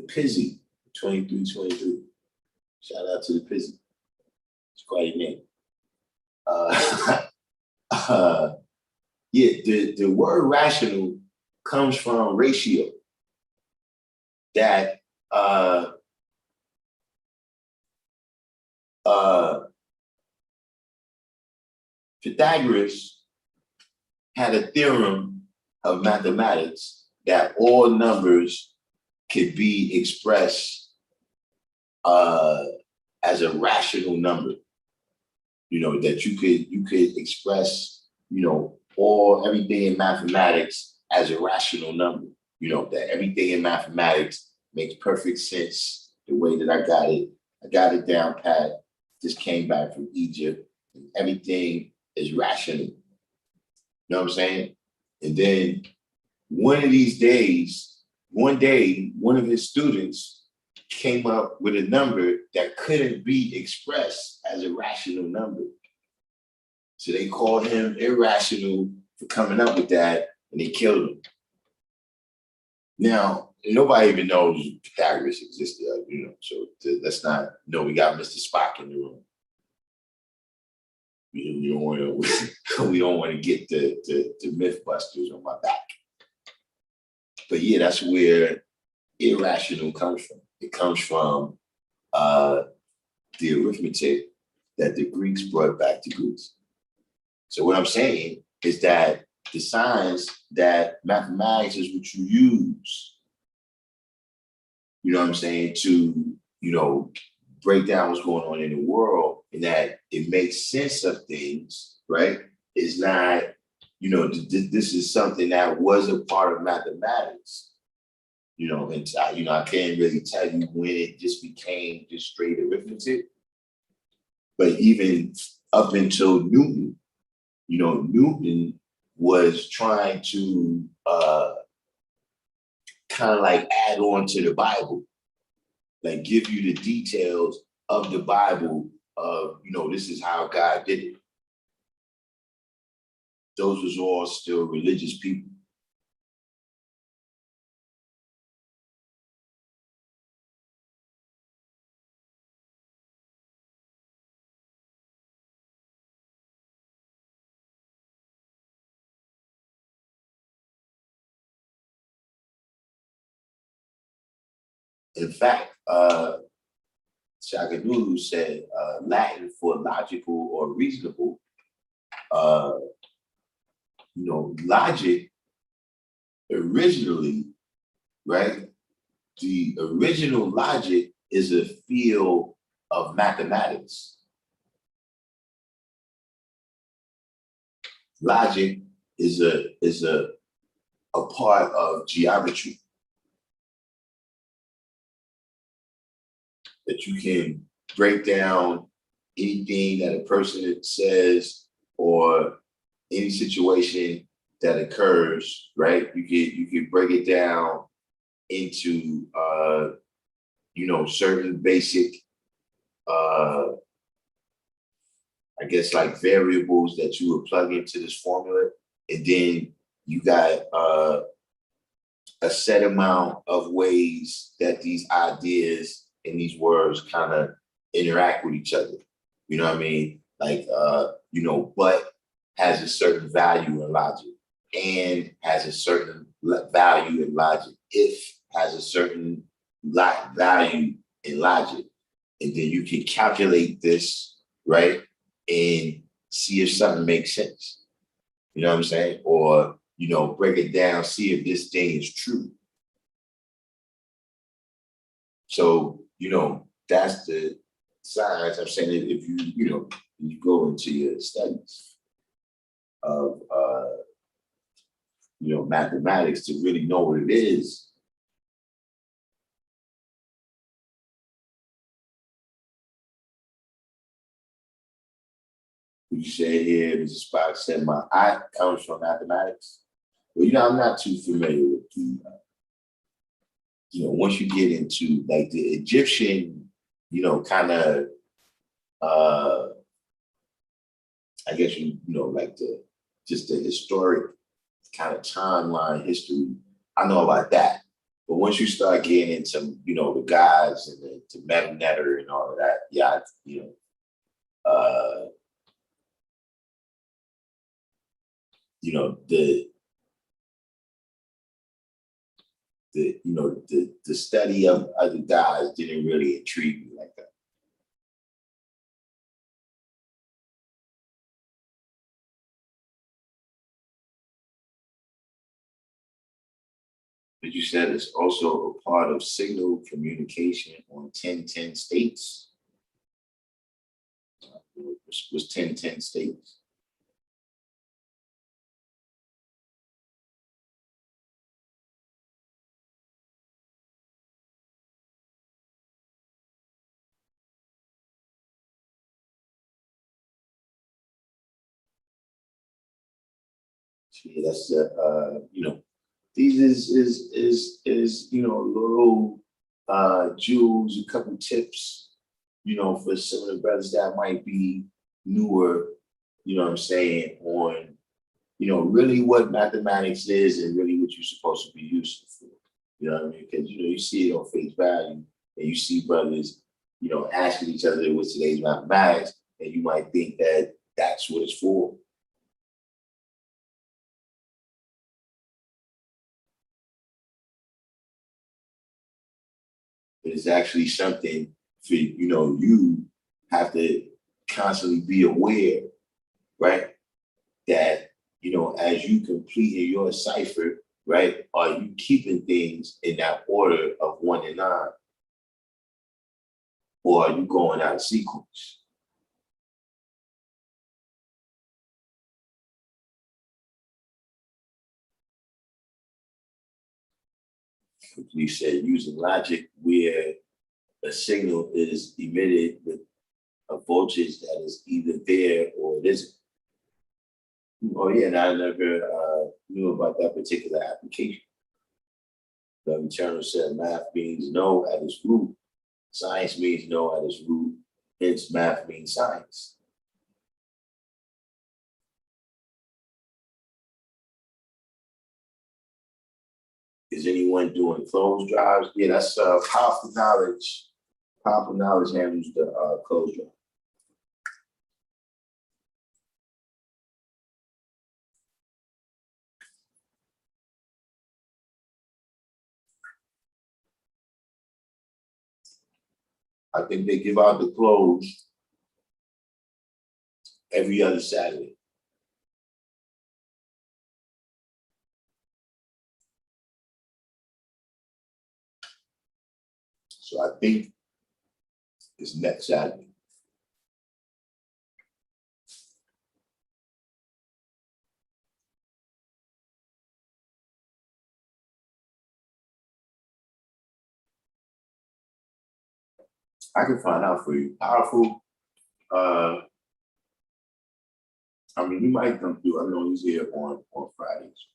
Pizzy 2323. Shout out to the Pizzy. It's quite a name. Uh, yeah, the word rational comes from ratio. That uh, Pythagoras had a theorem of mathematics that all numbers could be expressed as a rational number. That you could express, everything in mathematics as a rational number. That everything in mathematics makes perfect sense the way that I got it. I got it down pat. Just came back from Egypt. And everything is rational. You know what I'm saying? And then one of these days, one day, one of his students came up with a number that couldn't be expressed as a rational number. So they called him irrational for coming up with that, and they killed him. Now, nobody even knows Pythagoras existed, so let's not, we got Mr. Spock in the room. We don't want to we don't want to get the Mythbusters on my back. But yeah, that's where irrational comes from. It comes from the arithmetic that the Greeks brought back to Greece. So what I'm saying is that the signs that mathematics is what you use, to, break down what's going on in the world, and that it makes sense of things, right? It's not, this is something that was a part of mathematics. And I can't really tell you when it just became just straight arithmetic. But even up until Newton, Newton was trying to kind of like add on to the Bible, like give you the details of the Bible of, this is how God did it. Those was all still religious people. In fact, Shaganulu said Latin for logical or reasonable. Logic originally, right? The original logic is a field of mathematics. Logic is a a part of geometry that you can break down anything that a person says or any situation that occurs, right? You can break it down into certain basic I guess like variables that you would plug into this formula. And then you got a set amount of ways that these ideas and these words kind of interact with each other. You know what I mean? Like, but has a certain value in logic, and has a certain value in logic. If has a certain value in logic. And then you can calculate this, right? And see if something makes sense. You know what I'm saying? Or, break it down, see if this thing is true. So, that's the science. I'm saying if you go into your studies of, mathematics to really know what it is, you say here, Mr. Spock said, my I comes from mathematics. Well, I'm not too familiar with the, once you get into like the Egyptian, kind of, I guess, like just the historic kind of timeline history, I know about that. But once you start getting into, the gods and the metal netter and all of that, yeah, uh, the study of other guys didn't really intrigue me like that. But you said it's also a part of signal communication on 1010 states. Was 1010 states. Yeah, that's these is little jewels, a couple tips, for some of the brothers that might be newer, what I'm saying, on really what mathematics is and really what you're supposed to be useful for. You know what I mean? Because you see it on face value, and you see brothers, asking each other what's today's mathematics, and you might think that that's what it's for. It's actually something for you have to constantly be aware, right? That as you complete your cipher, right? Are you keeping things in that order of 1 to 9, or are you going out of sequence? You said using logic where a signal is emitted with a voltage that is either there or it isn't. Oh yeah, and I never knew about that particular application. The Turner said math means no at its root. Science means no at its root. Hence, math means science. Is anyone doing clothes drives? Yeah, that's powerful knowledge. Powerful knowledge handles the clothes drive. I think they give out the clothes every other Saturday. So I think it's next Saturday. I can find out for you. Powerful. I mean, he might come through. I know he's here on Fridays.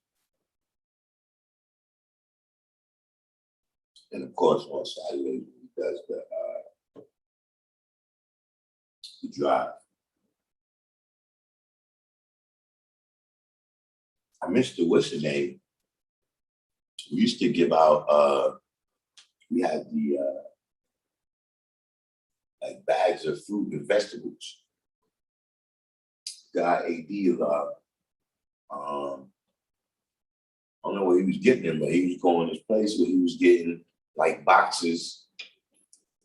And of course, on Saturdays, he does the drive. I missed the what's the name? We used to give out, we had the like bags of fruit and vegetables. Guy AD I don't know where he was getting them, but he was going to this place where he was getting like boxes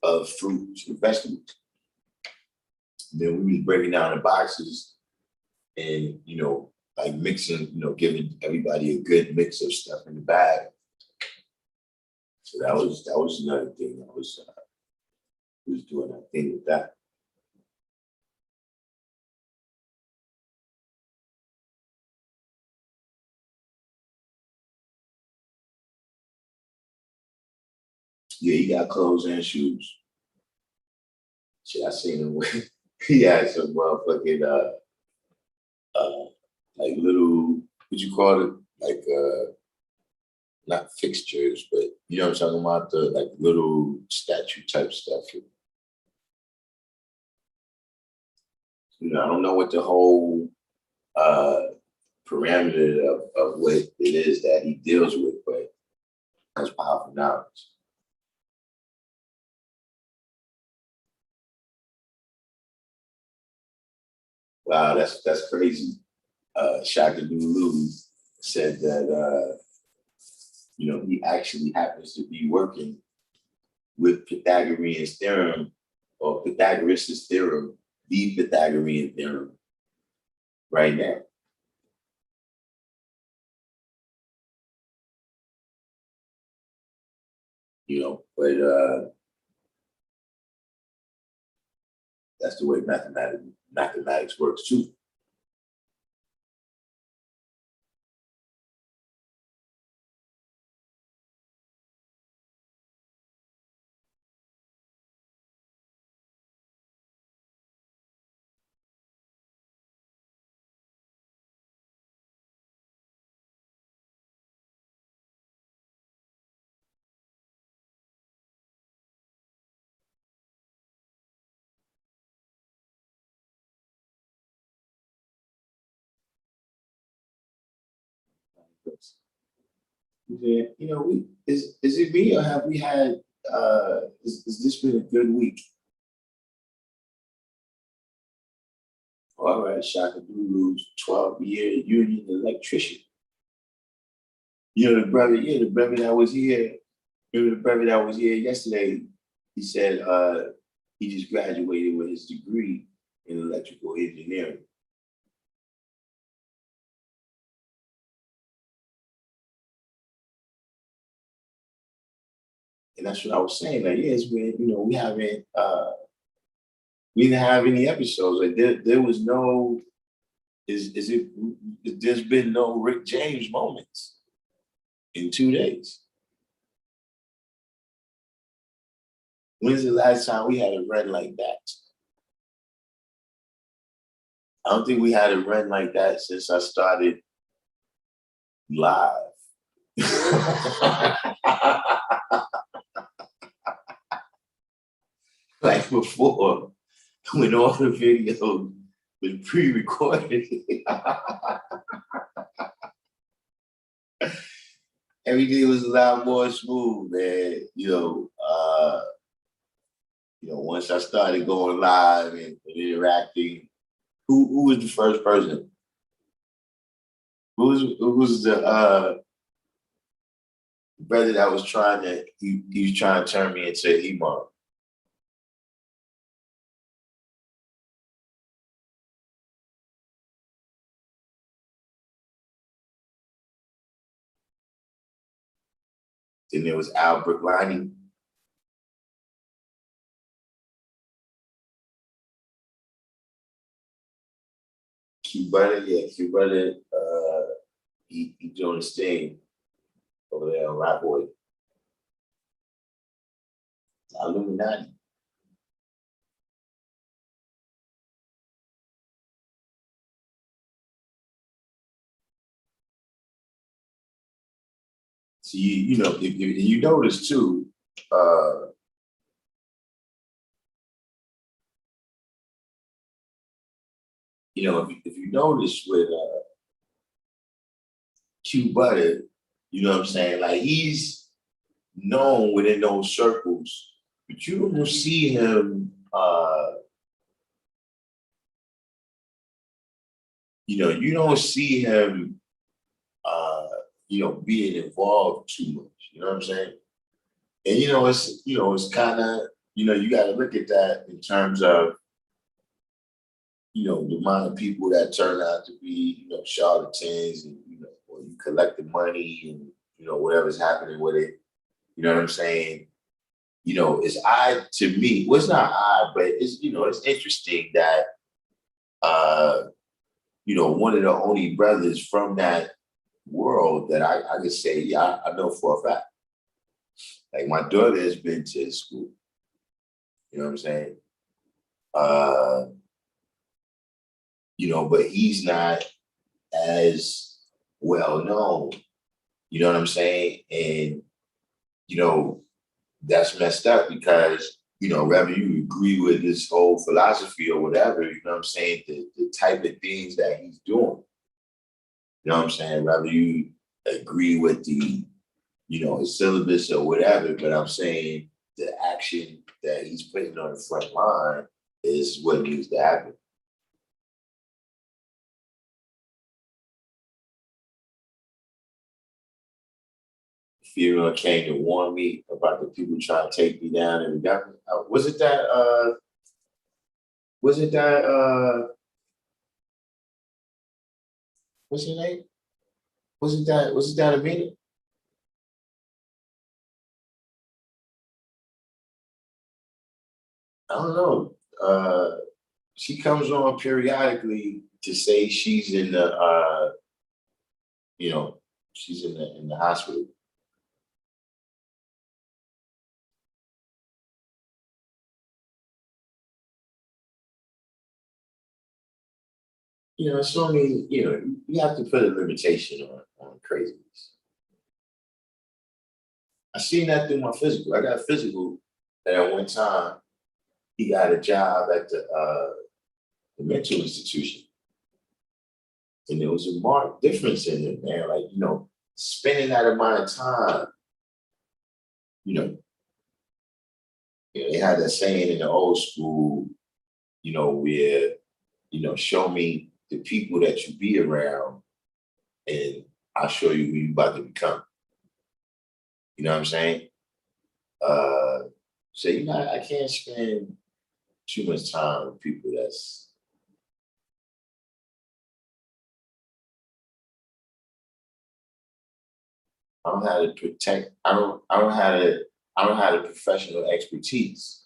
of fruits and vegetables. Then we was breaking down the boxes and, like mixing, giving everybody a good mix of stuff in the bag. So that was another thing. I was doing that thing with that. Yeah, he got clothes and shoes. Shit, I seen him with, he had some motherfucking like little, what you call it? Like not fixtures, but you know what I'm talking about? The like little statue type stuff. I don't know what the whole parameter of what it is that he deals with, but that's powerful knowledge. Wow, that's crazy. Shaka Lulu said that he actually happens to be working with Pythagorean's theorem or Pythagoras' theorem, the Pythagorean theorem, right now. But that's the way mathematics works too. Yeah, is it me or have we had is this been a good week? All right, Shaka Lulu's 12-year union electrician. The brother that was here, remember the brother that was here yesterday, he said he just graduated with his degree in electrical engineering. And that's what I was saying. Like, yeah, it's been, we didn't have any episodes. Like there was no, there's been no Rick James moments in 2 days. When's the last time we had a run like that? I don't think we had a run like that since I started live. Like before, when all the videos was pre-recorded. Everything was a lot more smooth, man. Once I started going live and interacting, who was the first person? Who was the brother that was trying to he was trying to turn me into an imam? Then there was Al Brooklani. Q Brother, yeah, Q Brother, he doing his thing over there on Rock Boy. Illuminati. See, you know, if you notice too, you know, if you notice with Q Butter, you know what I'm saying? Like he's known within those circles, but you don't see him you know, you don't see him you know, being involved too much. You know what I'm saying? And you know, it's kind of, you know, you gotta look at that in terms of, you know, the amount of people that turn out to be, you know, charlatans and, you know, or you collect the money and, you know, whatever's happening with it. You know what I'm saying? You know, it's odd to me. Well, it's not odd, but it's, you know, it's interesting that, you know, one of the only brothers from that world that I could say, yeah, I know for a fact. Like my daughter has been to his school. You know what I'm saying? Uh, you know, but he's not as well known. You know what I'm saying? And, you know, that's messed up because, you know, whether you agree with his whole philosophy or whatever, you know what I'm saying, the type of things that he's doing, you know what I'm saying, whether you agree with the, you know, his syllabus or whatever, but I'm saying the action that he's putting on the front line is what needs to happen. Funeral came to warn me about the people trying to take me down and got me. Was it that was it that what's your name? Was it that Amina? I don't know. She comes on periodically to say she's in the you know, she's in the hospital. You know, so I mean, you know, you have to put a limitation on craziness. I seen that through my physical. I got a physical that at one time he got a job at the mental institution. And there was a marked difference in it, man. Like, you know, spending that amount of time, you know, they had that saying in the old school, you know, where, you know, show me the people that you be around and I'll show you who you about to become. You know what I'm saying? Uh so you know, I can't spend too much time with people that's I don't have to protect I don't have the professional expertise.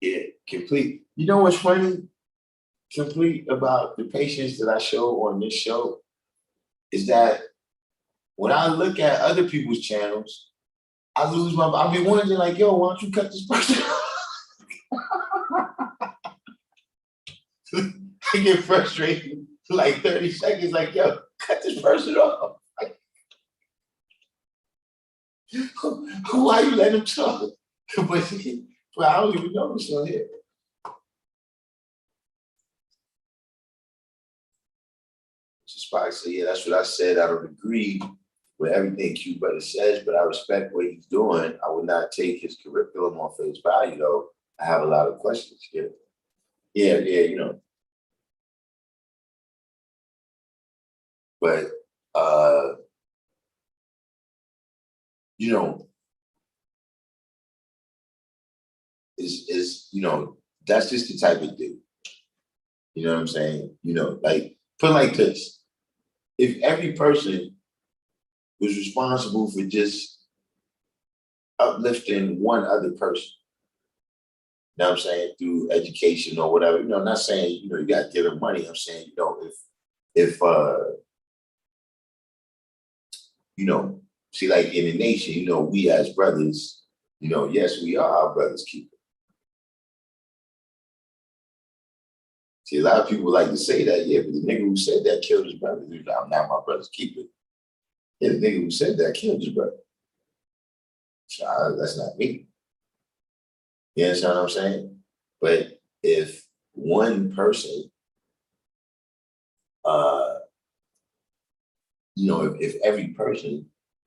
Yeah, complete. You know what's funny? Complete about the patients that I show on this show is that when I look at other people's channels, I lose my. I'll be wondering like, yo, why don't you cut this person? I get frustrated for like 30 seconds, like, yo, cut this person off. Why you let him talk? But I don't even know this on here. Spock said, yeah, that's what I said. I don't agree with everything Q Brother says, but I respect what he's doing. I would not take his curriculum on face value, though. I have a lot of questions. Yeah, you know. But uh, you know, is you know, that's just the type of thing. You know what I'm saying? You know, like put it like this. If every person was responsible for just uplifting one other person, know what I'm saying, through education or whatever. You know, I'm not saying, you know, you gotta give them money. I'm saying, you know, if you know, see, like in the nation, you know, we as brothers, you know, yes, we are our brother's keeper. See, a lot of people like to say that, yeah, but the nigga who said that killed his brother. He's like, I'm not my brother's keeper. Yeah, the nigga who said that killed his brother. So that's not me. You understand what I'm saying? But if one person, uh, you know, if every person,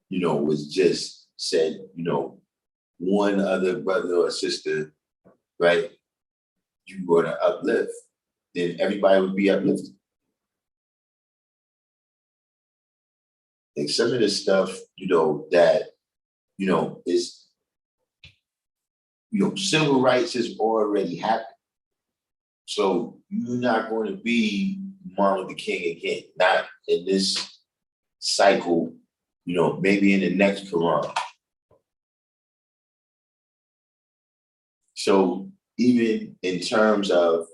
you know, was just said, you know, one other brother or sister, right, you were to uplift, then everybody would be uplifted. Like some of the stuff, you know, that, you know, is, you know, civil rights has already happened. So you're not going to be Martin Luther King again, not in this cycle, you know, maybe in the next Quran. So even in terms of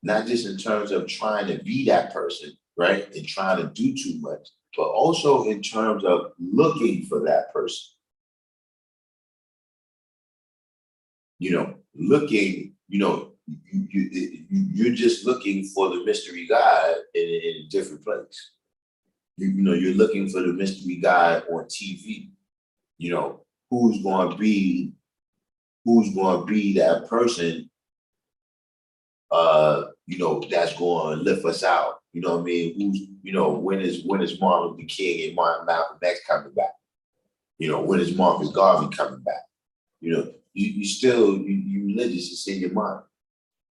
not just in terms of trying to be that person, right, and trying to do too much, but also in terms of looking for that person. You know, looking, you know, you're just looking for the mystery God in a different place. You know, you're looking for the mystery God on TV. You know, who's going to be that person, you know, that's going to lift us out. You know what I mean? Who's, you know, when is Martin Luther King and Martin Malcolm X coming back? You know, when is Marcus Garvey coming back? You know, you still you religious, it's in your mind.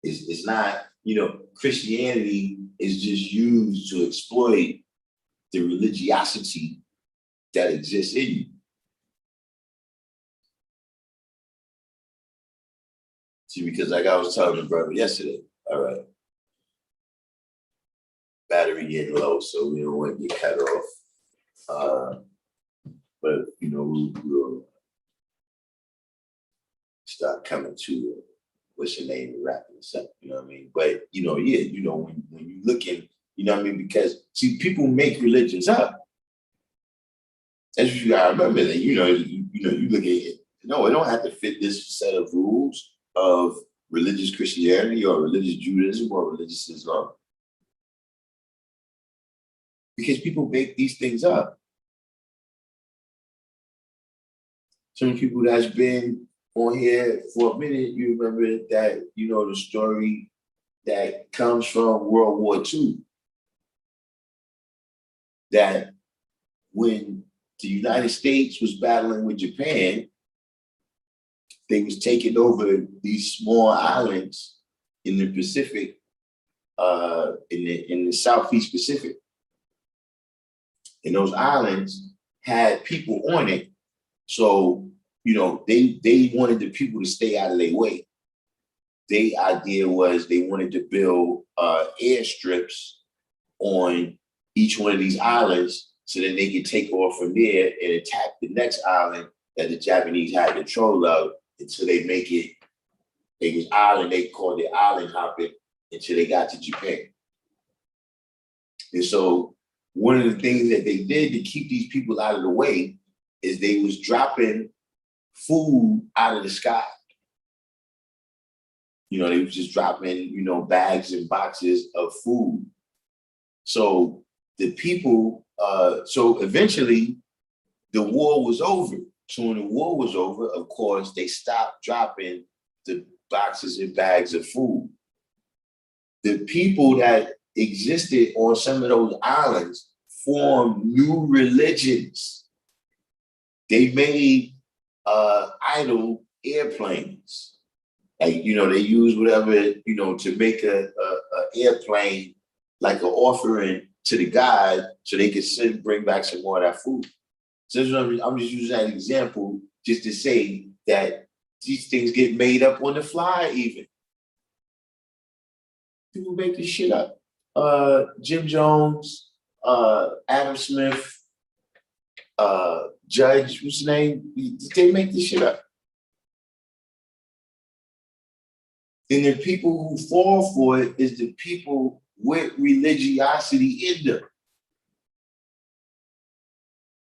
It's not, you know, Christianity is just used to exploit the religiosity that exists in you. See, because like I was telling my brother yesterday, all right, battery getting low, so we don't want to get cut off. But you know, we'll start coming to what's your name and wrapping this up, you know what I mean? But you know, yeah, you know, when you look in, you know what I mean, because see, people make religions up. That's what you gotta remember that, you know, you look at it, no, it don't have to fit this set of rules of religious Christianity or religious Judaism or religious Islam. Because people make these things up. Some people that's been on here for a minute, you remember that, you know, the story that comes from World War II, that when the United States was battling with Japan, they was taking over these small islands in the Pacific, in the Southeast Pacific. And those islands had people on it. So, you know, they wanted the people to stay out of their way. Their idea was they wanted to build airstrips on each one of these islands so that they could take off from there and attack the next island that the Japanese had control of until they make it, they called it island hopping until they got to Japan. And so one of the things that they did to keep these people out of the way is they was dropping food out of the sky. You know, they was just dropping, you know, bags and boxes of food. So the people, so eventually the war was over. So when the war was over, of course, they stopped dropping the boxes and bags of food. The people that existed on some of those islands formed new religions. They made idol airplanes. Like, you know, they use whatever, you know, to make a airplane like an offering to the god so they could bring back some more of that food. So I'm just using that example just to say that these things get made up on the fly even. People make this shit up. Jim Jones, Adam Smith, Judge, what's his name? They make this shit up. And the people who fall for it is the people with religiosity in them.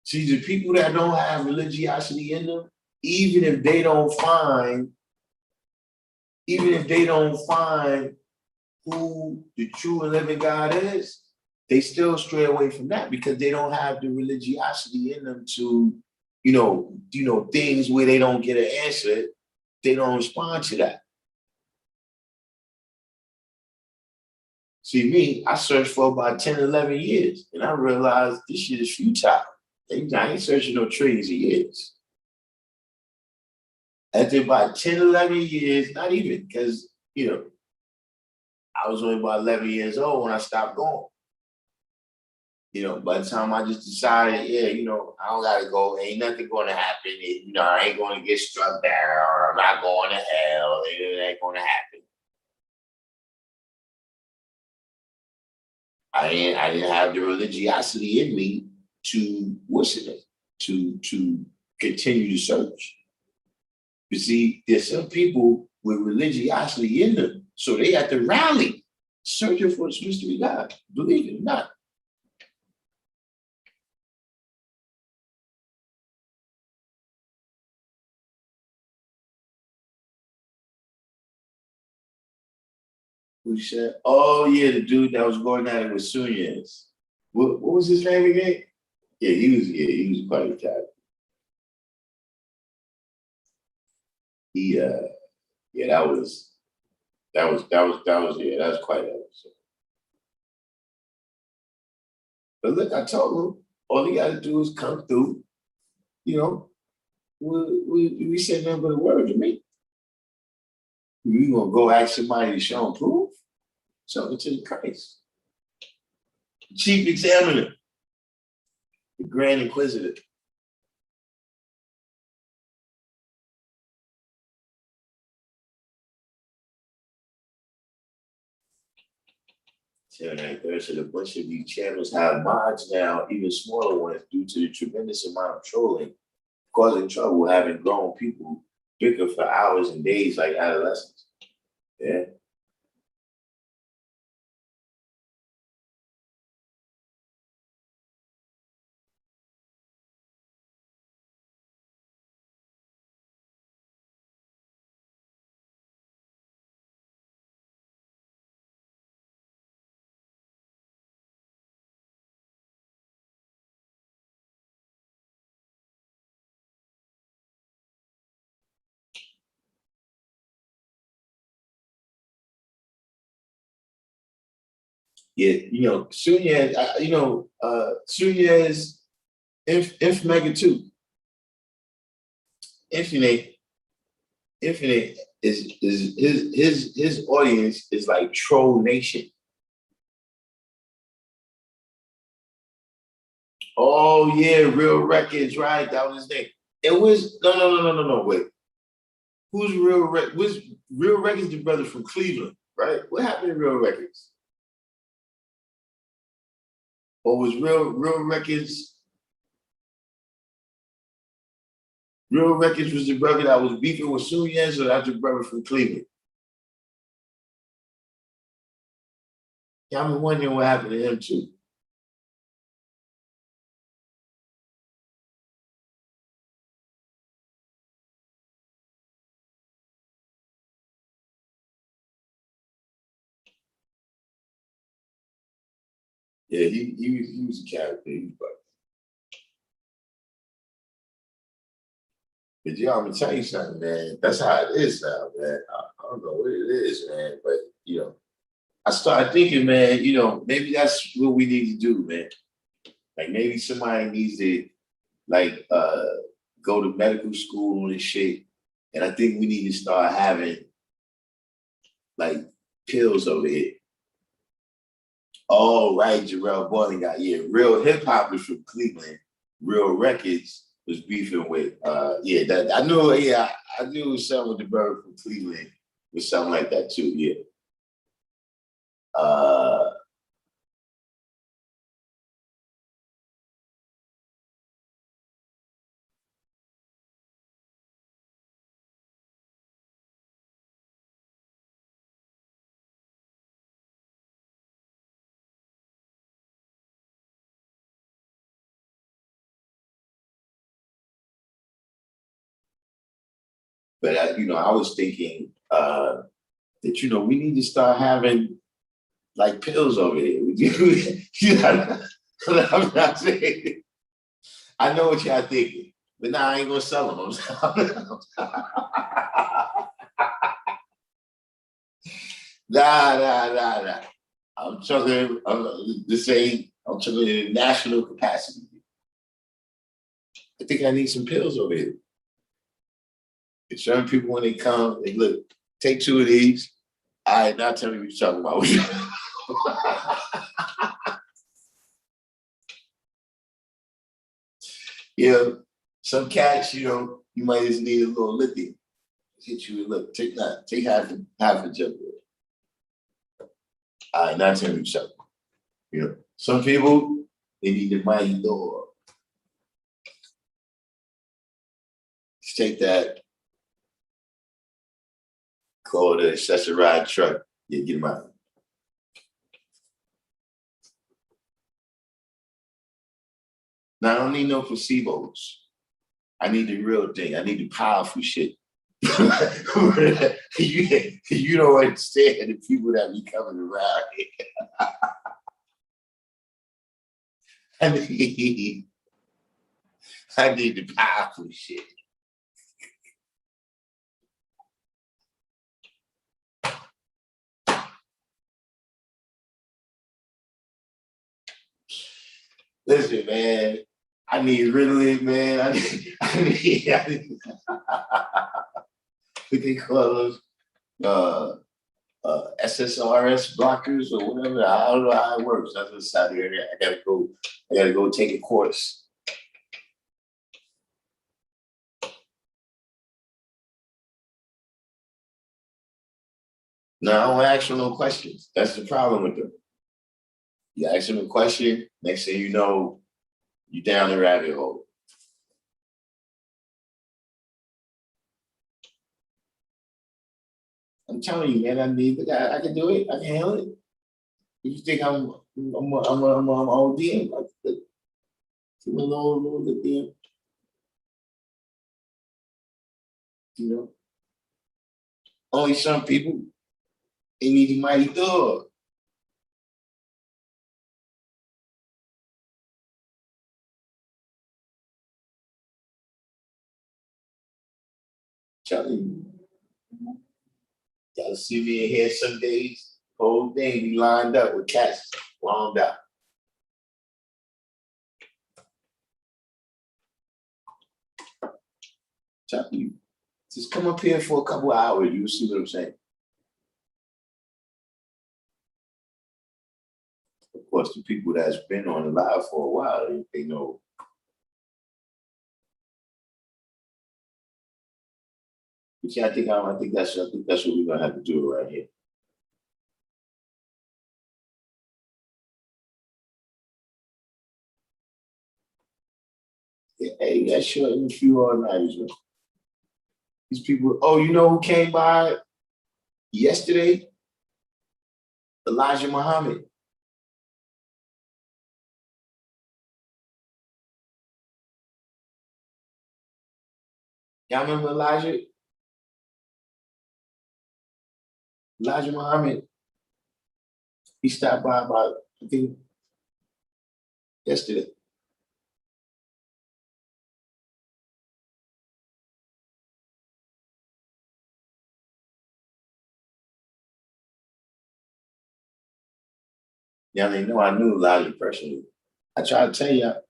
See, the people that don't have religiosity in them, even if they don't find who the true and living God is, they still stray away from that because they don't have the religiosity in them to, things where they don't get an answer, they don't respond to that. See me, I searched for about 10, 11 years, and I realized this shit is futile. I ain't searching no trillions of years. After about 10, 11 years, not even, because, I was only about 11 years old when I stopped going. By the time I just decided, I don't gotta go, ain't nothing gonna happen. I ain't gonna get struck down, or I'm not going to hell, it ain't gonna happen. I didn't have the religiosity in me to to continue to search. You see, there's some people with religiosity in them, so they have to rally, searching for its mystery God, believe it or not. Who said, oh yeah, the dude that was going at it with Sunyas. What was his name again? He was quite a cat. He that was quite an episode. But look, I told him all he got to do is come through. We said nothing but a word to me. We gonna go ask somebody to show him proof? Something to the Christ. Chief examiner, the grand inquisitor. A bunch of these channels have mods now, even smaller ones, due to the tremendous amount of trolling, causing trouble, having grown people bicker for hours and days like adolescents. Yeah. Yeah, Sunya, Sunya's Mega 2. Infinite, Infinite is his audience is like Troll Nation. Oh yeah, Real Records, right? That was his name. It was no, wait. Who's Real Records? Was Real Records the brother from Cleveland, right? What happened to Real Records? Or was Real Records? Real Records was the brother that was beefing with Sunyas, or that's the brother from Cleveland? Yeah, I'm wondering what happened to him too. Yeah, he was a character. He was but yeah, I'm gonna tell you something, man. That's how it is now, man. I don't know what it is, man, but I started thinking, man, maybe that's what we need to do, man. Like maybe somebody needs to like go to medical school and shit. And I think we need to start having like pills over here. Oh, right, Jarrell Boylan got real hip hop is from Cleveland. Real Records was beefing with that I knew, I knew it was something with the brother from Cleveland with something like that too, yeah. Uh But I was thinking that we need to start having like pills over here. I'm not saying. I know what y'all thinking, but nah, I ain't gonna sell them. Nah. I'm talking the same. I'm talking in national capacity. I think I need some pills over here. And certain people, when they come, they look, take 2 of these. All right, now tell me what you're talking about. Some cats, you might just need a little lithium. Hit you with, look, take that, take half a jug of it. All right, now tell me what you're talking about. Some people, they need the mighty door. Just take that, call it a accessorized truck. Yeah, get them out. Now, I don't need no placebos. I need the real thing. I need the powerful shit. you don't understand the people that be coming around here. I need the powerful shit. Listen, man, I need Ritalin, man. I need what they call those SSRS blockers or whatever. I don't know how it works. That's what's out here. I gotta go take a course. No, I don't ask them no questions. That's the problem with them. You ask them a question, next thing you know, you down the rabbit hole. I'm telling you, man, I can do it. I can handle it. You think I'm OD? Like, give me a little lithium, you know. Only some people, they need a mighty dog. Telling you, gotta see me in here some days. Whole thing be lined up with cats wound out. Telling you, just come up here for a couple of hours. You'll see what I'm saying. Of course, the people that's been on the live for a while, they know. But yeah, I think that's what we're gonna have to do right here. Yeah, hey, that's short in a few all nighters, man. These people, oh, you know who came by yesterday? Elijah Muhammad. Y'all remember Elijah? Elijah Muhammad. He stopped by about, I think, yesterday. Y'all didn't know I knew Elijah personally. I tried to tell y'all.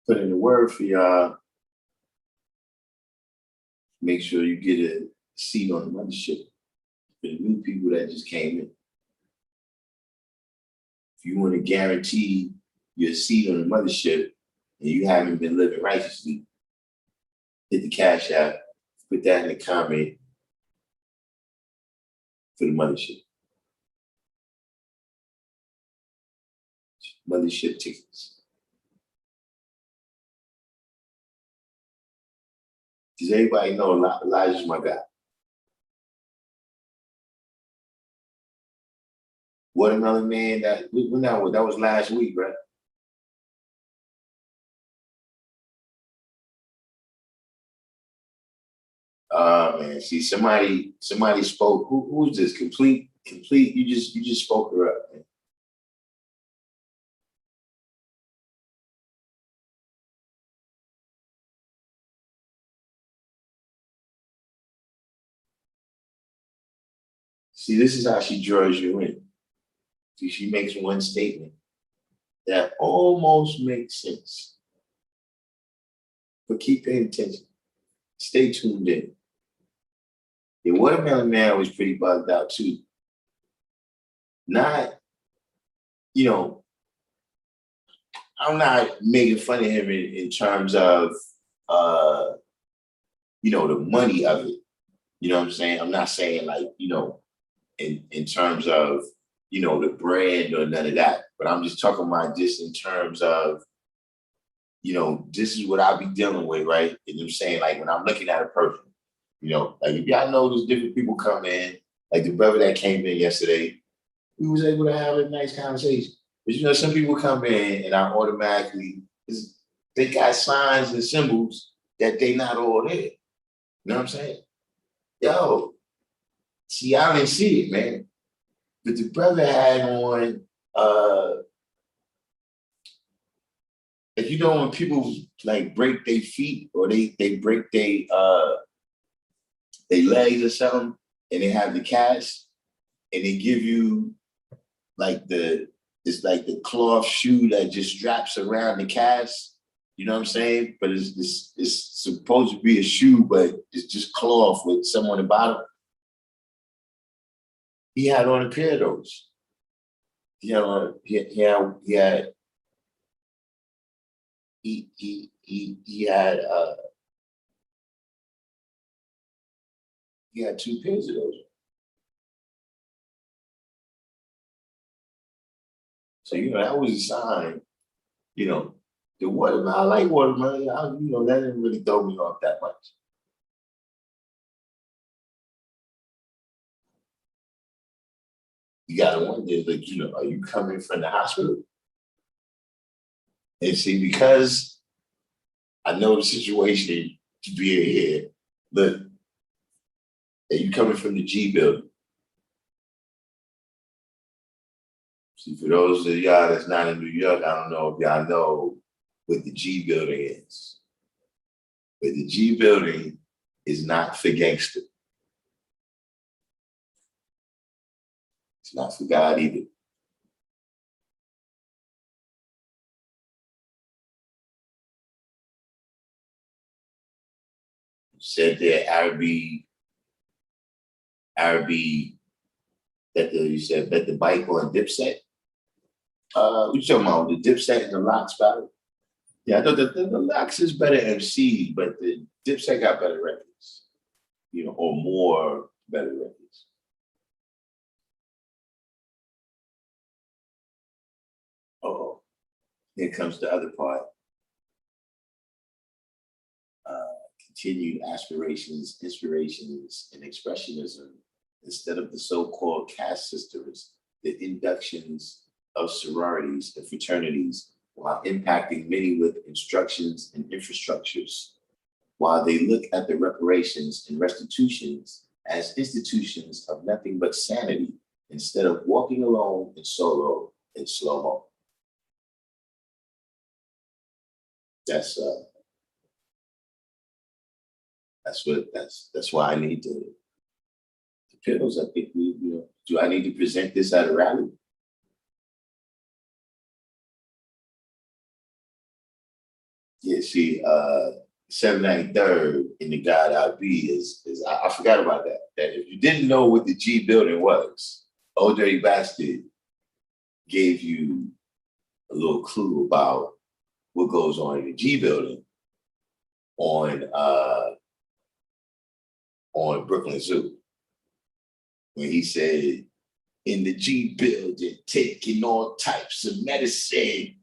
Put in the word for y'all. Make sure you get a seat on the mothership for the new people that just came in. If you want to guarantee your seat on the mothership and you haven't been living righteously, hit the cash app, put that in the comment for the mothership. Mothership tickets. Does everybody know Elijah's my guy? Watermelon Man, that was last week, right? Man, see, somebody spoke. Who's this? Complete. You just spoke her up, man. See, this is how she draws you in. See, she makes one statement that almost makes sense. But keep paying attention. Stay tuned in. The watermelon man was pretty bugged out too. Not, you know, I'm not making fun of him in terms of uh, the money of it. You know what I'm saying? I'm not saying like, in terms of, the brand or none of that. But I'm just talking about just in terms of, this is what I be dealing with, right? And I'm saying like when I'm looking at a person, like if y'all know there's different people come in, like the brother that came in yesterday, we was able to have a nice conversation. But some people come in and I automatically, they got signs and symbols that they not all there. You know what I'm saying? Yo, see, I didn't see it, man. But the brother had on, like when people like break their feet or they break their legs or something, and they have the cast, and they give you like it's like the cloth shoe that just straps around the cast. You know what I'm saying? But it's supposed to be a shoe, but it's just cloth with some on the bottom. He had on a pair of those. He had on he had two pairs of those. So that was a sign. The watermelon. I like watermelon. That didn't really throw me off that much. You gotta wonder, like, are you coming from the hospital? And see, because I know the situation to be here. Look, are you coming from the G building? See, for those of y'all that's not in New York, I don't know if y'all know what the G building is. But the G building is not for gangster. It's not for God either. Said there, Arabi, you said bet the bike on Dipset. We talking about the Dipset and the Locks battle? Yeah, I know the Locks is better MC, but the Dipset got better records, or more better records. Oh, here comes the other part. Continued aspirations, inspirations, and expressionism instead of the so-called caste systems, the inductions of sororities and fraternities, while impacting many with instructions and infrastructures, while they look at the reparations and restitutions as institutions of nothing but sanity instead of walking alone in solo in slow-mo. That's why I need the pills. I think do I need to present this at a rally? Yeah, see, 793rd in the God I Be is I forgot about that. That if you didn't know what the G building was, Old Dirty Bastard gave you a little clue about what goes on in the G building on Brooklyn Zoo. When he said, in the G building, taking all types of medicine.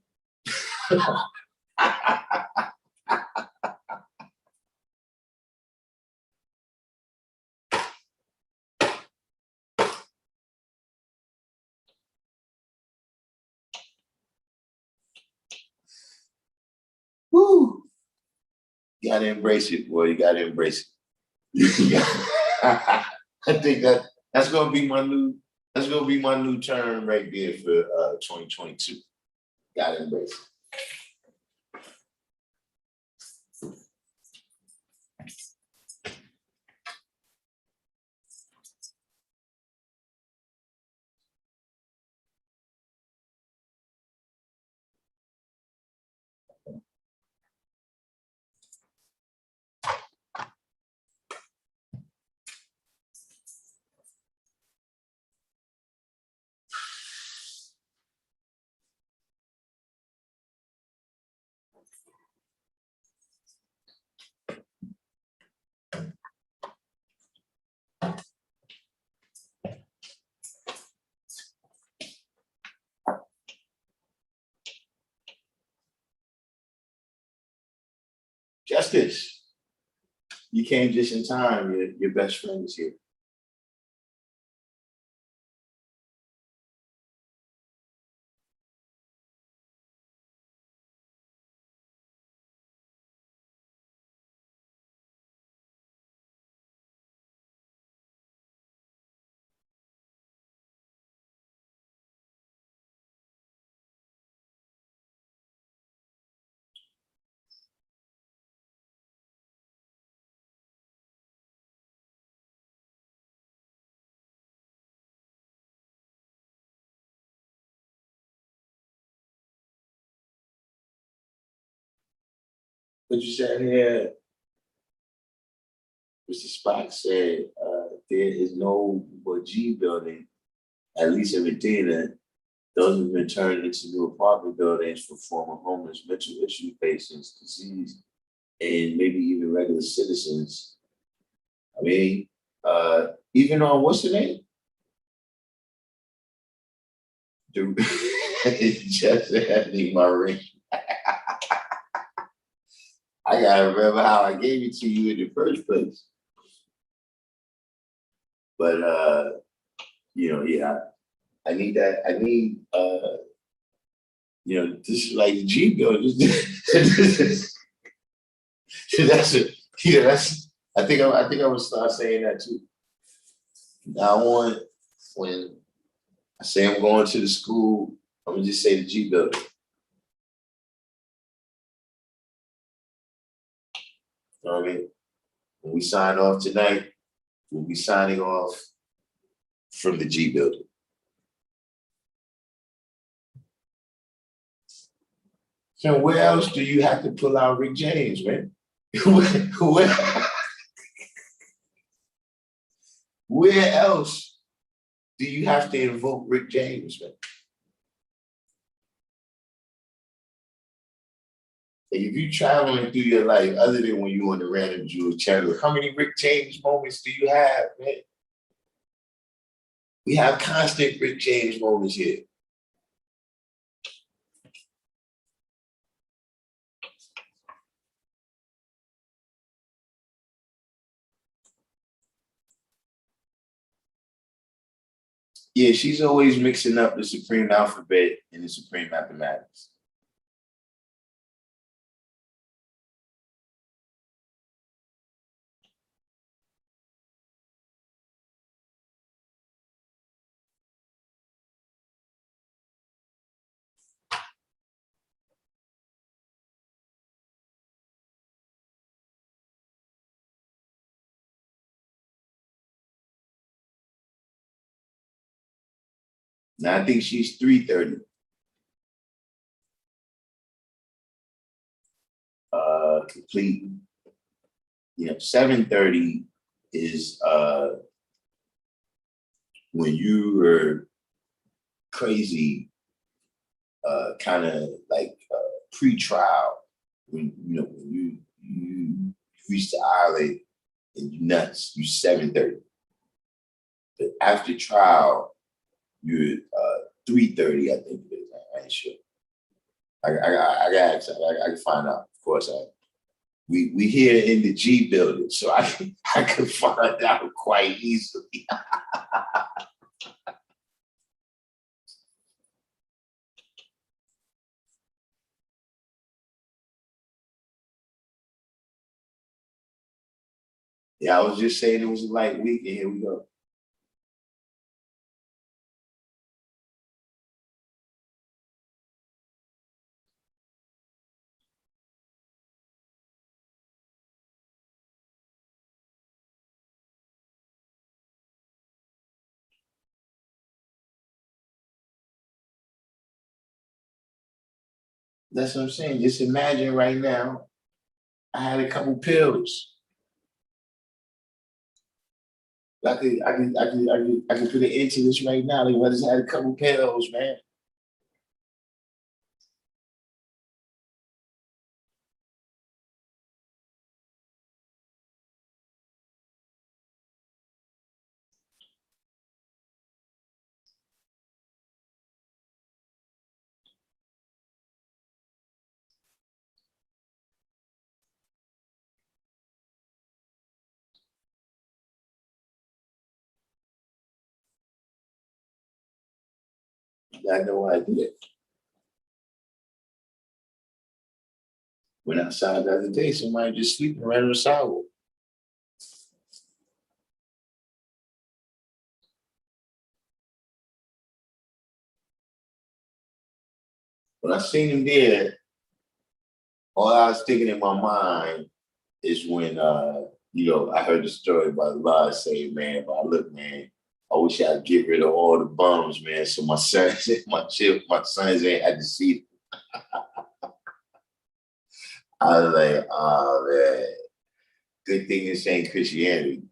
Woo! You gotta embrace it, boy. You gotta embrace it. I think that's gonna be my new term right there for 2022. Gotta embrace it. Justice, you came just in time. Your best friend is here. What you said here, Mr. Spock said, there is no G building, at least in Medina. Those have been turned into new apartment buildings for former homeless, mental issue patients, disease, and maybe even regular citizens. I mean, even on what's the name? Just having my ring. I gotta remember how I gave it to you in the first place. But yeah, I need that. I need this is like the G building. That's it. Yeah, that's. I think I would start saying that too. Now on, when I say I'm going to the school, I'm gonna just say the G building. You know what I mean? When we sign off tonight, we'll be signing off from the G building. So where else do you have to pull out Rick James, man? Where else do you have to invoke Rick James, man? Like if you're traveling through your life, other than when you're on the random Jewish channel, how many Rick James moments do you have, man? We have constant Rick James moments here. Yeah, she's always mixing up the supreme alphabet and the supreme mathematics. Now I think she's 330. Complete. 730 is when you were crazy, kind of like pre-trial, when you reach the island and you nuts, you 730. But after trial, you're 330, I think it is. I ain't sure. I can find out. Of course, we here in the G building, so I could find out quite easily. Yeah, I was just saying it was a light week, and here we go. That's what I'm saying. Just imagine right now, I had a couple pills. I could put an end to this right now. Like, I just had a couple pills, man. I had no idea. Went outside the other day, somebody just sleeping right on the sidewalk. When I seen him there, all I was thinking in my mind is when I heard the story about Allah saying, man, but look, man, I wish I'd get rid of all the bums, man. So my sons, my sons ain't had to see. I was like, oh man, good thing this ain't Christianity.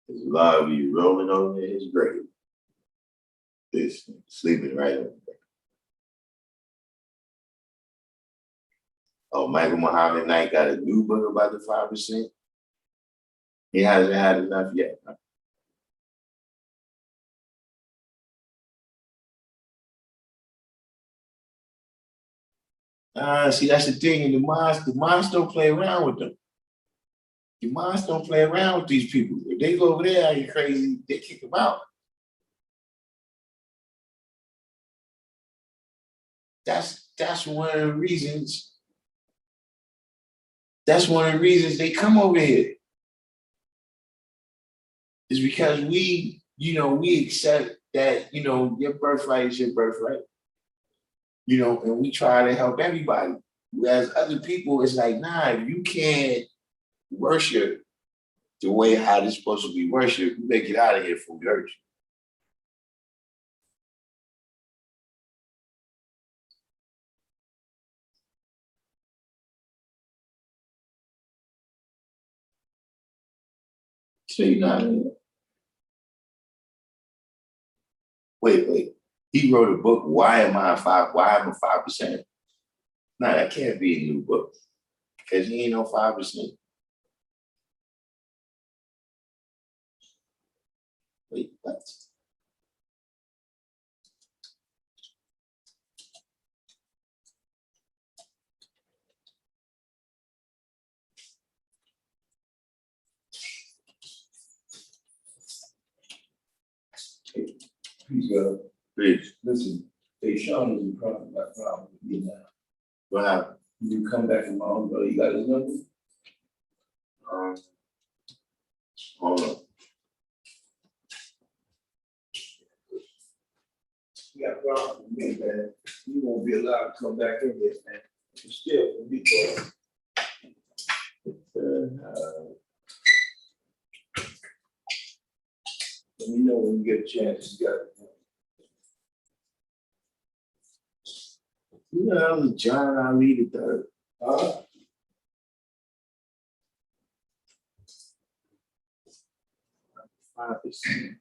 There's a lot of you rolling over in his grave. This sleeping right over there. Oh, Michael Muhammad Knight got a new book about the 5%. He hasn't had enough yet. See, that's the thing. And the minds don't play around with them. The minds don't play around with these people. If they go over there and you're crazy, they kick them out. That's one of the reasons. That's one of the reasons they come over here. Is because we accept that, your birthright is your birthright. And we try to help everybody. Whereas other people, it's like, nah, if you can't worship the way how it's supposed to be worshipped, you better get out of here before we hurt you. So wait. He wrote a book, Why Am I 5%? Nah, that can't be a new book. Because he ain't no 5%. Wait, what? Please, Please. listen, hey, Sean is a problem, my problem with me now. What happened? You come back from my own brother, you got his number? Um, hold on. You got a problem with me, man. You won't be allowed to come back in here, man. You still, for me, boy. Let me know when you get a chance, you got it. Who the hell is John Ali the third? Huh? 5%.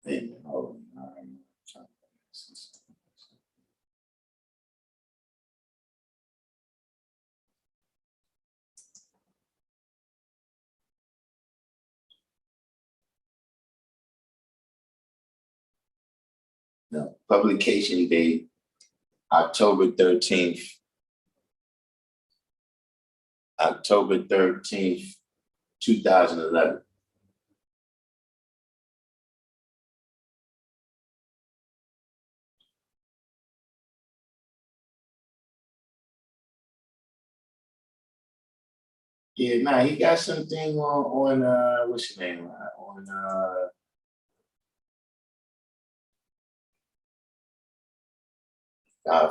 Hey, hold on, I'm trying to see something. No, publication date, October 13th, 2011. Yeah, nah, he got something on what's your name? On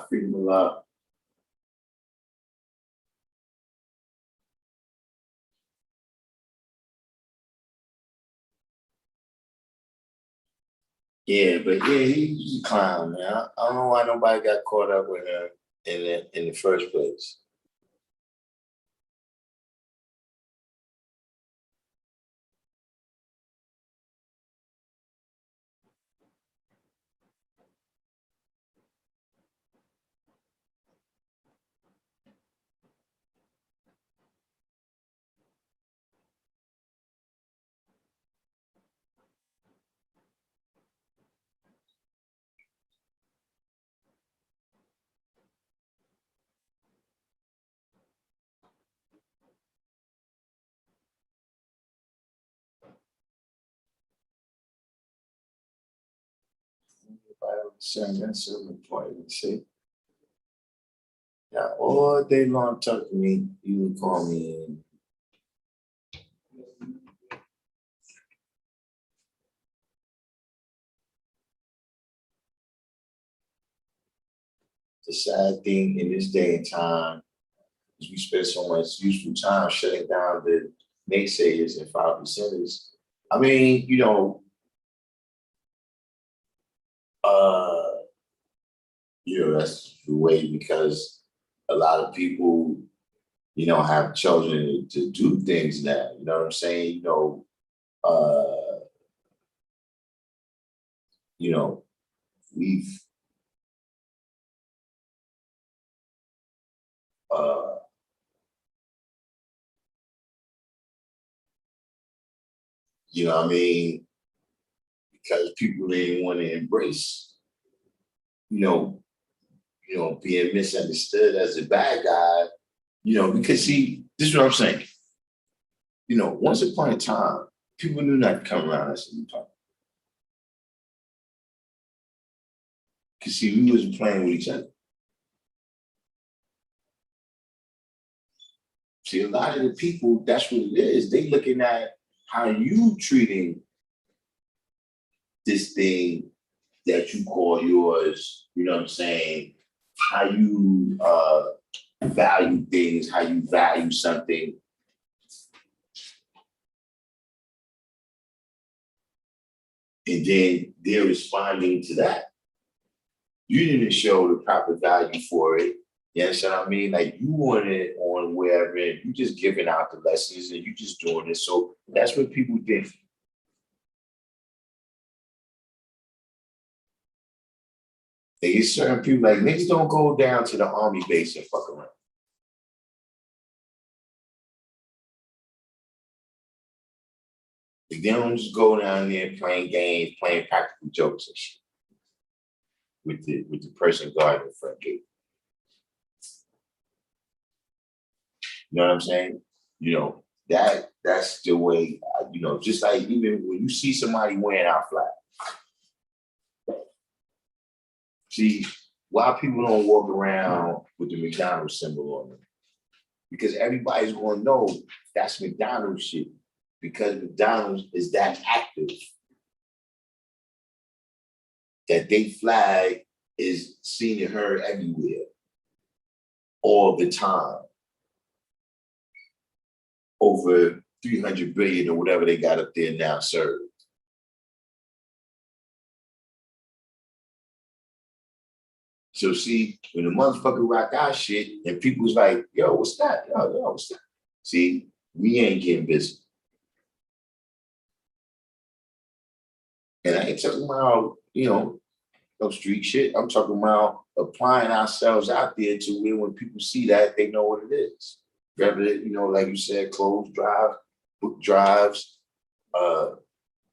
Freedom of Love. Yeah, but yeah, he's a clown, man. I don't know why nobody got caught up with him in the first place. If I ever send that's so important, see. Yeah, all day long talk to me, you would call me and the sad thing in this day and time is we spend so much useful time shutting down the naysayers and 5%ers. I mean, uh, that's the way because a lot of people, have children to do things now. You know what I'm saying? Uh, you know, we've uh what I mean, because people didn't want to embrace, you know, being misunderstood as a bad guy, because see, this is what I'm saying. Once upon a time, people knew not to come around us and talk. Because see, we wasn't playing with each other. See, a lot of the people, that's what it is. They looking at how you treating this thing that you call yours, you know what I'm saying? How you value things, how you value something. And then they're responding to that. You didn't show the proper value for it. You understand what I mean? Like you want it on wherever, you just giving out the lessons and you just doing it. So that's what people think. They get certain people like niggas don't go down to the army base and fuck around. Like, they don't just go down there playing games, playing practical jokes and shit with the person guarding the front gate. You know what I'm saying? That's the way. Just like even when you see somebody wearing our flag. See, why people don't walk around with the McDonald's symbol on them? Because everybody's going to know that's McDonald's shit. Because McDonald's is that active that they flag is seen and heard everywhere, all the time. Over 300 billion or whatever they got up there now served. So see, when the motherfucker rock our shit and people's like, yo, what's that? Yo, what's that? See, we ain't getting busy. And I ain't talking about, no street shit. I'm talking about applying ourselves out there to where when people see that, they know what it is. Whether, like you said, clothes drive, book drives,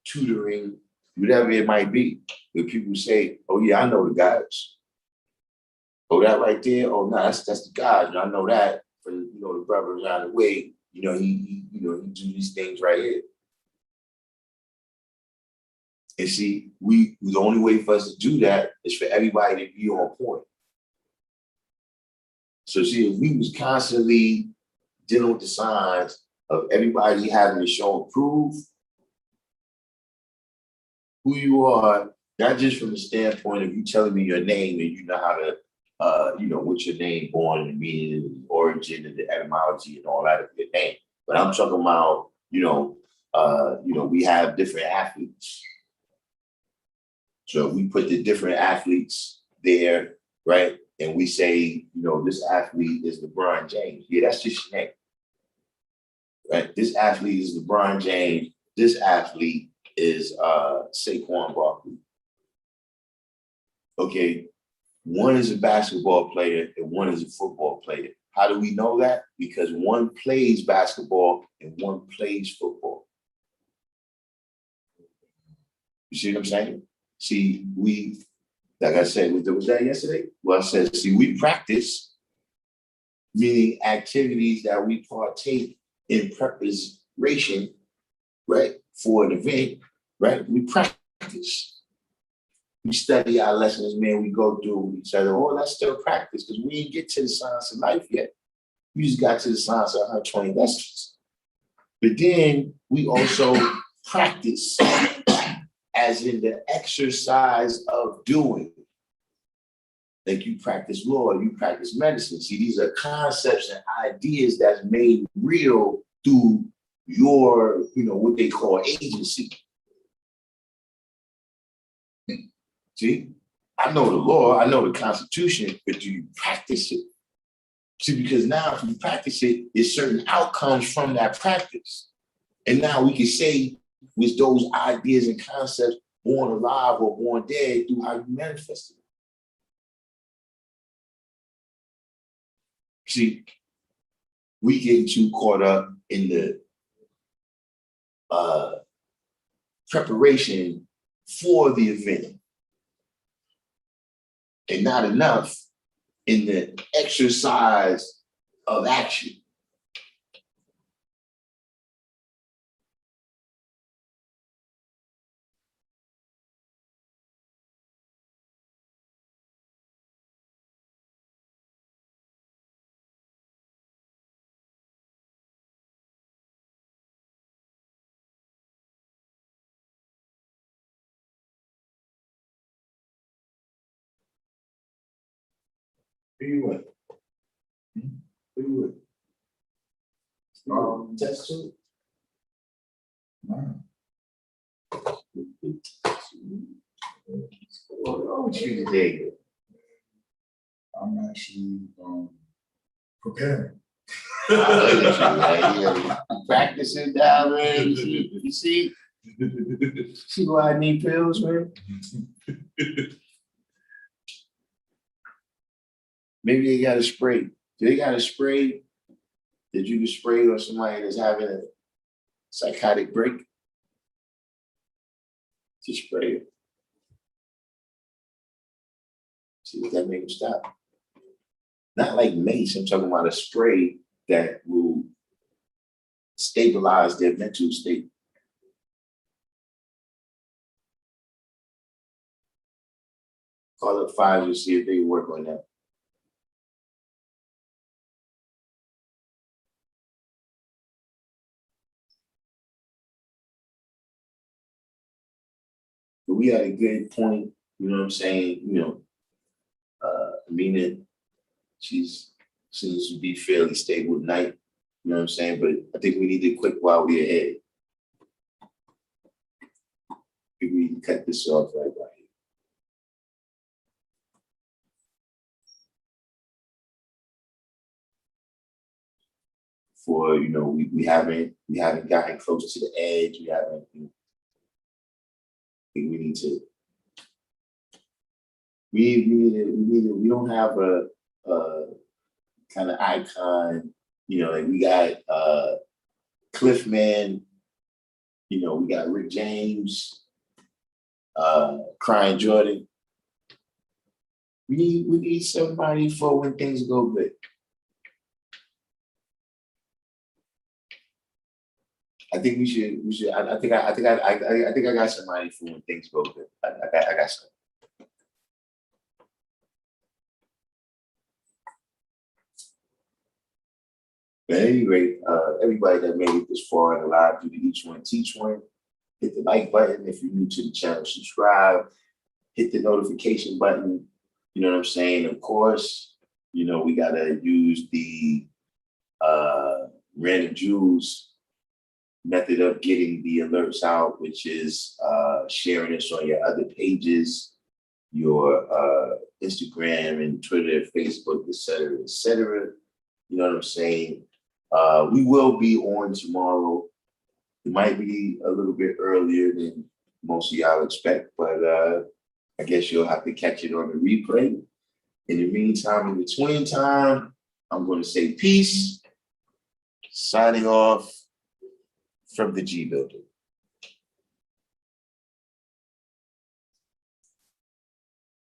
tutoring, whatever it might be. Where people say, oh yeah, I know the guys. Oh, that right there, oh no, that's the guy. I know that for the brother around the way, he he do these things right here. And see, the only way for us to do that is for everybody to be on point. So see, if we was constantly dealing with the signs of everybody having to show and prove who you are, not just from the standpoint of you telling me your name and you know how to, what's your name, born and the meaning, and the origin, and the etymology, and all that of your name. But I'm talking about, we have different athletes. So we put the different athletes there, right? And we say, this athlete is LeBron James. Yeah, that's just your name. Right? This athlete is LeBron James. This athlete is Saquon Barkley. Okay, one is a basketball player and one is a football player. How do we know that? Because one plays basketball and one plays football. You see what I'm saying? See, like I said, was that yesterday? Well, I said, see, we practice, meaning activities that we partake in preparation, right, for an event, right? We practice. We study our lessons, man. We go through each other. Oh, that's still practice because we didn't get to the science of life yet. We just got to the science of 120 lessons. But then we also practice as in the exercise of doing. Like you practice law, you practice medicine. See, these are concepts and ideas that's made real through your, what they call agency. See, I know the law, I know the Constitution, but do you practice it? See, because now if you practice it, there's certain outcomes from that practice. And now we can say, was those ideas and concepts born alive or born dead through how you manifest it? See, we get too caught up in the preparation for the event and not enough in the exercise of action. Who you with? Who you with? Test two? Wow. What's wrong with you today? I'm actually preparing. Practicing down, man. You see why I need pills, man? Maybe they got a spray. Do they got a spray that you can spray on somebody that's having a psychotic break? To spray it. See what that make them stop. Not like mace, I'm talking about a spray that will stabilize their mental state. Call up Pfizer, see if they work on that. But we had a good point, you know what I'm saying? Meaning she seems to be fairly stable at night, you know what I'm saying? But I think we need to quit while we're ahead. We need to cut this off right here. For we haven't gotten close to the edge. We haven't think we need to. We don't have a kind of icon, like we got Cliffman, we got Rick James, Crying Jordan. We need somebody for when things go good. I think we should. I think I got somebody for when things go good. I got some. But at any rate, everybody that made it this far in the live, do the Each One Teach One. Hit the like button if you're new to the channel. Subscribe. Hit the notification button. You know what I'm saying? Of course, we gotta use the random jewels method of getting the alerts out, which is sharing this on your other pages, your Instagram and Twitter, Facebook, etc., etc. You know what I'm saying? We will be on tomorrow. It might be a little bit earlier than most of y'all expect, but I guess you'll have to catch it on the replay. In the meantime, in between time, I'm going to say peace. Signing off from the G Building.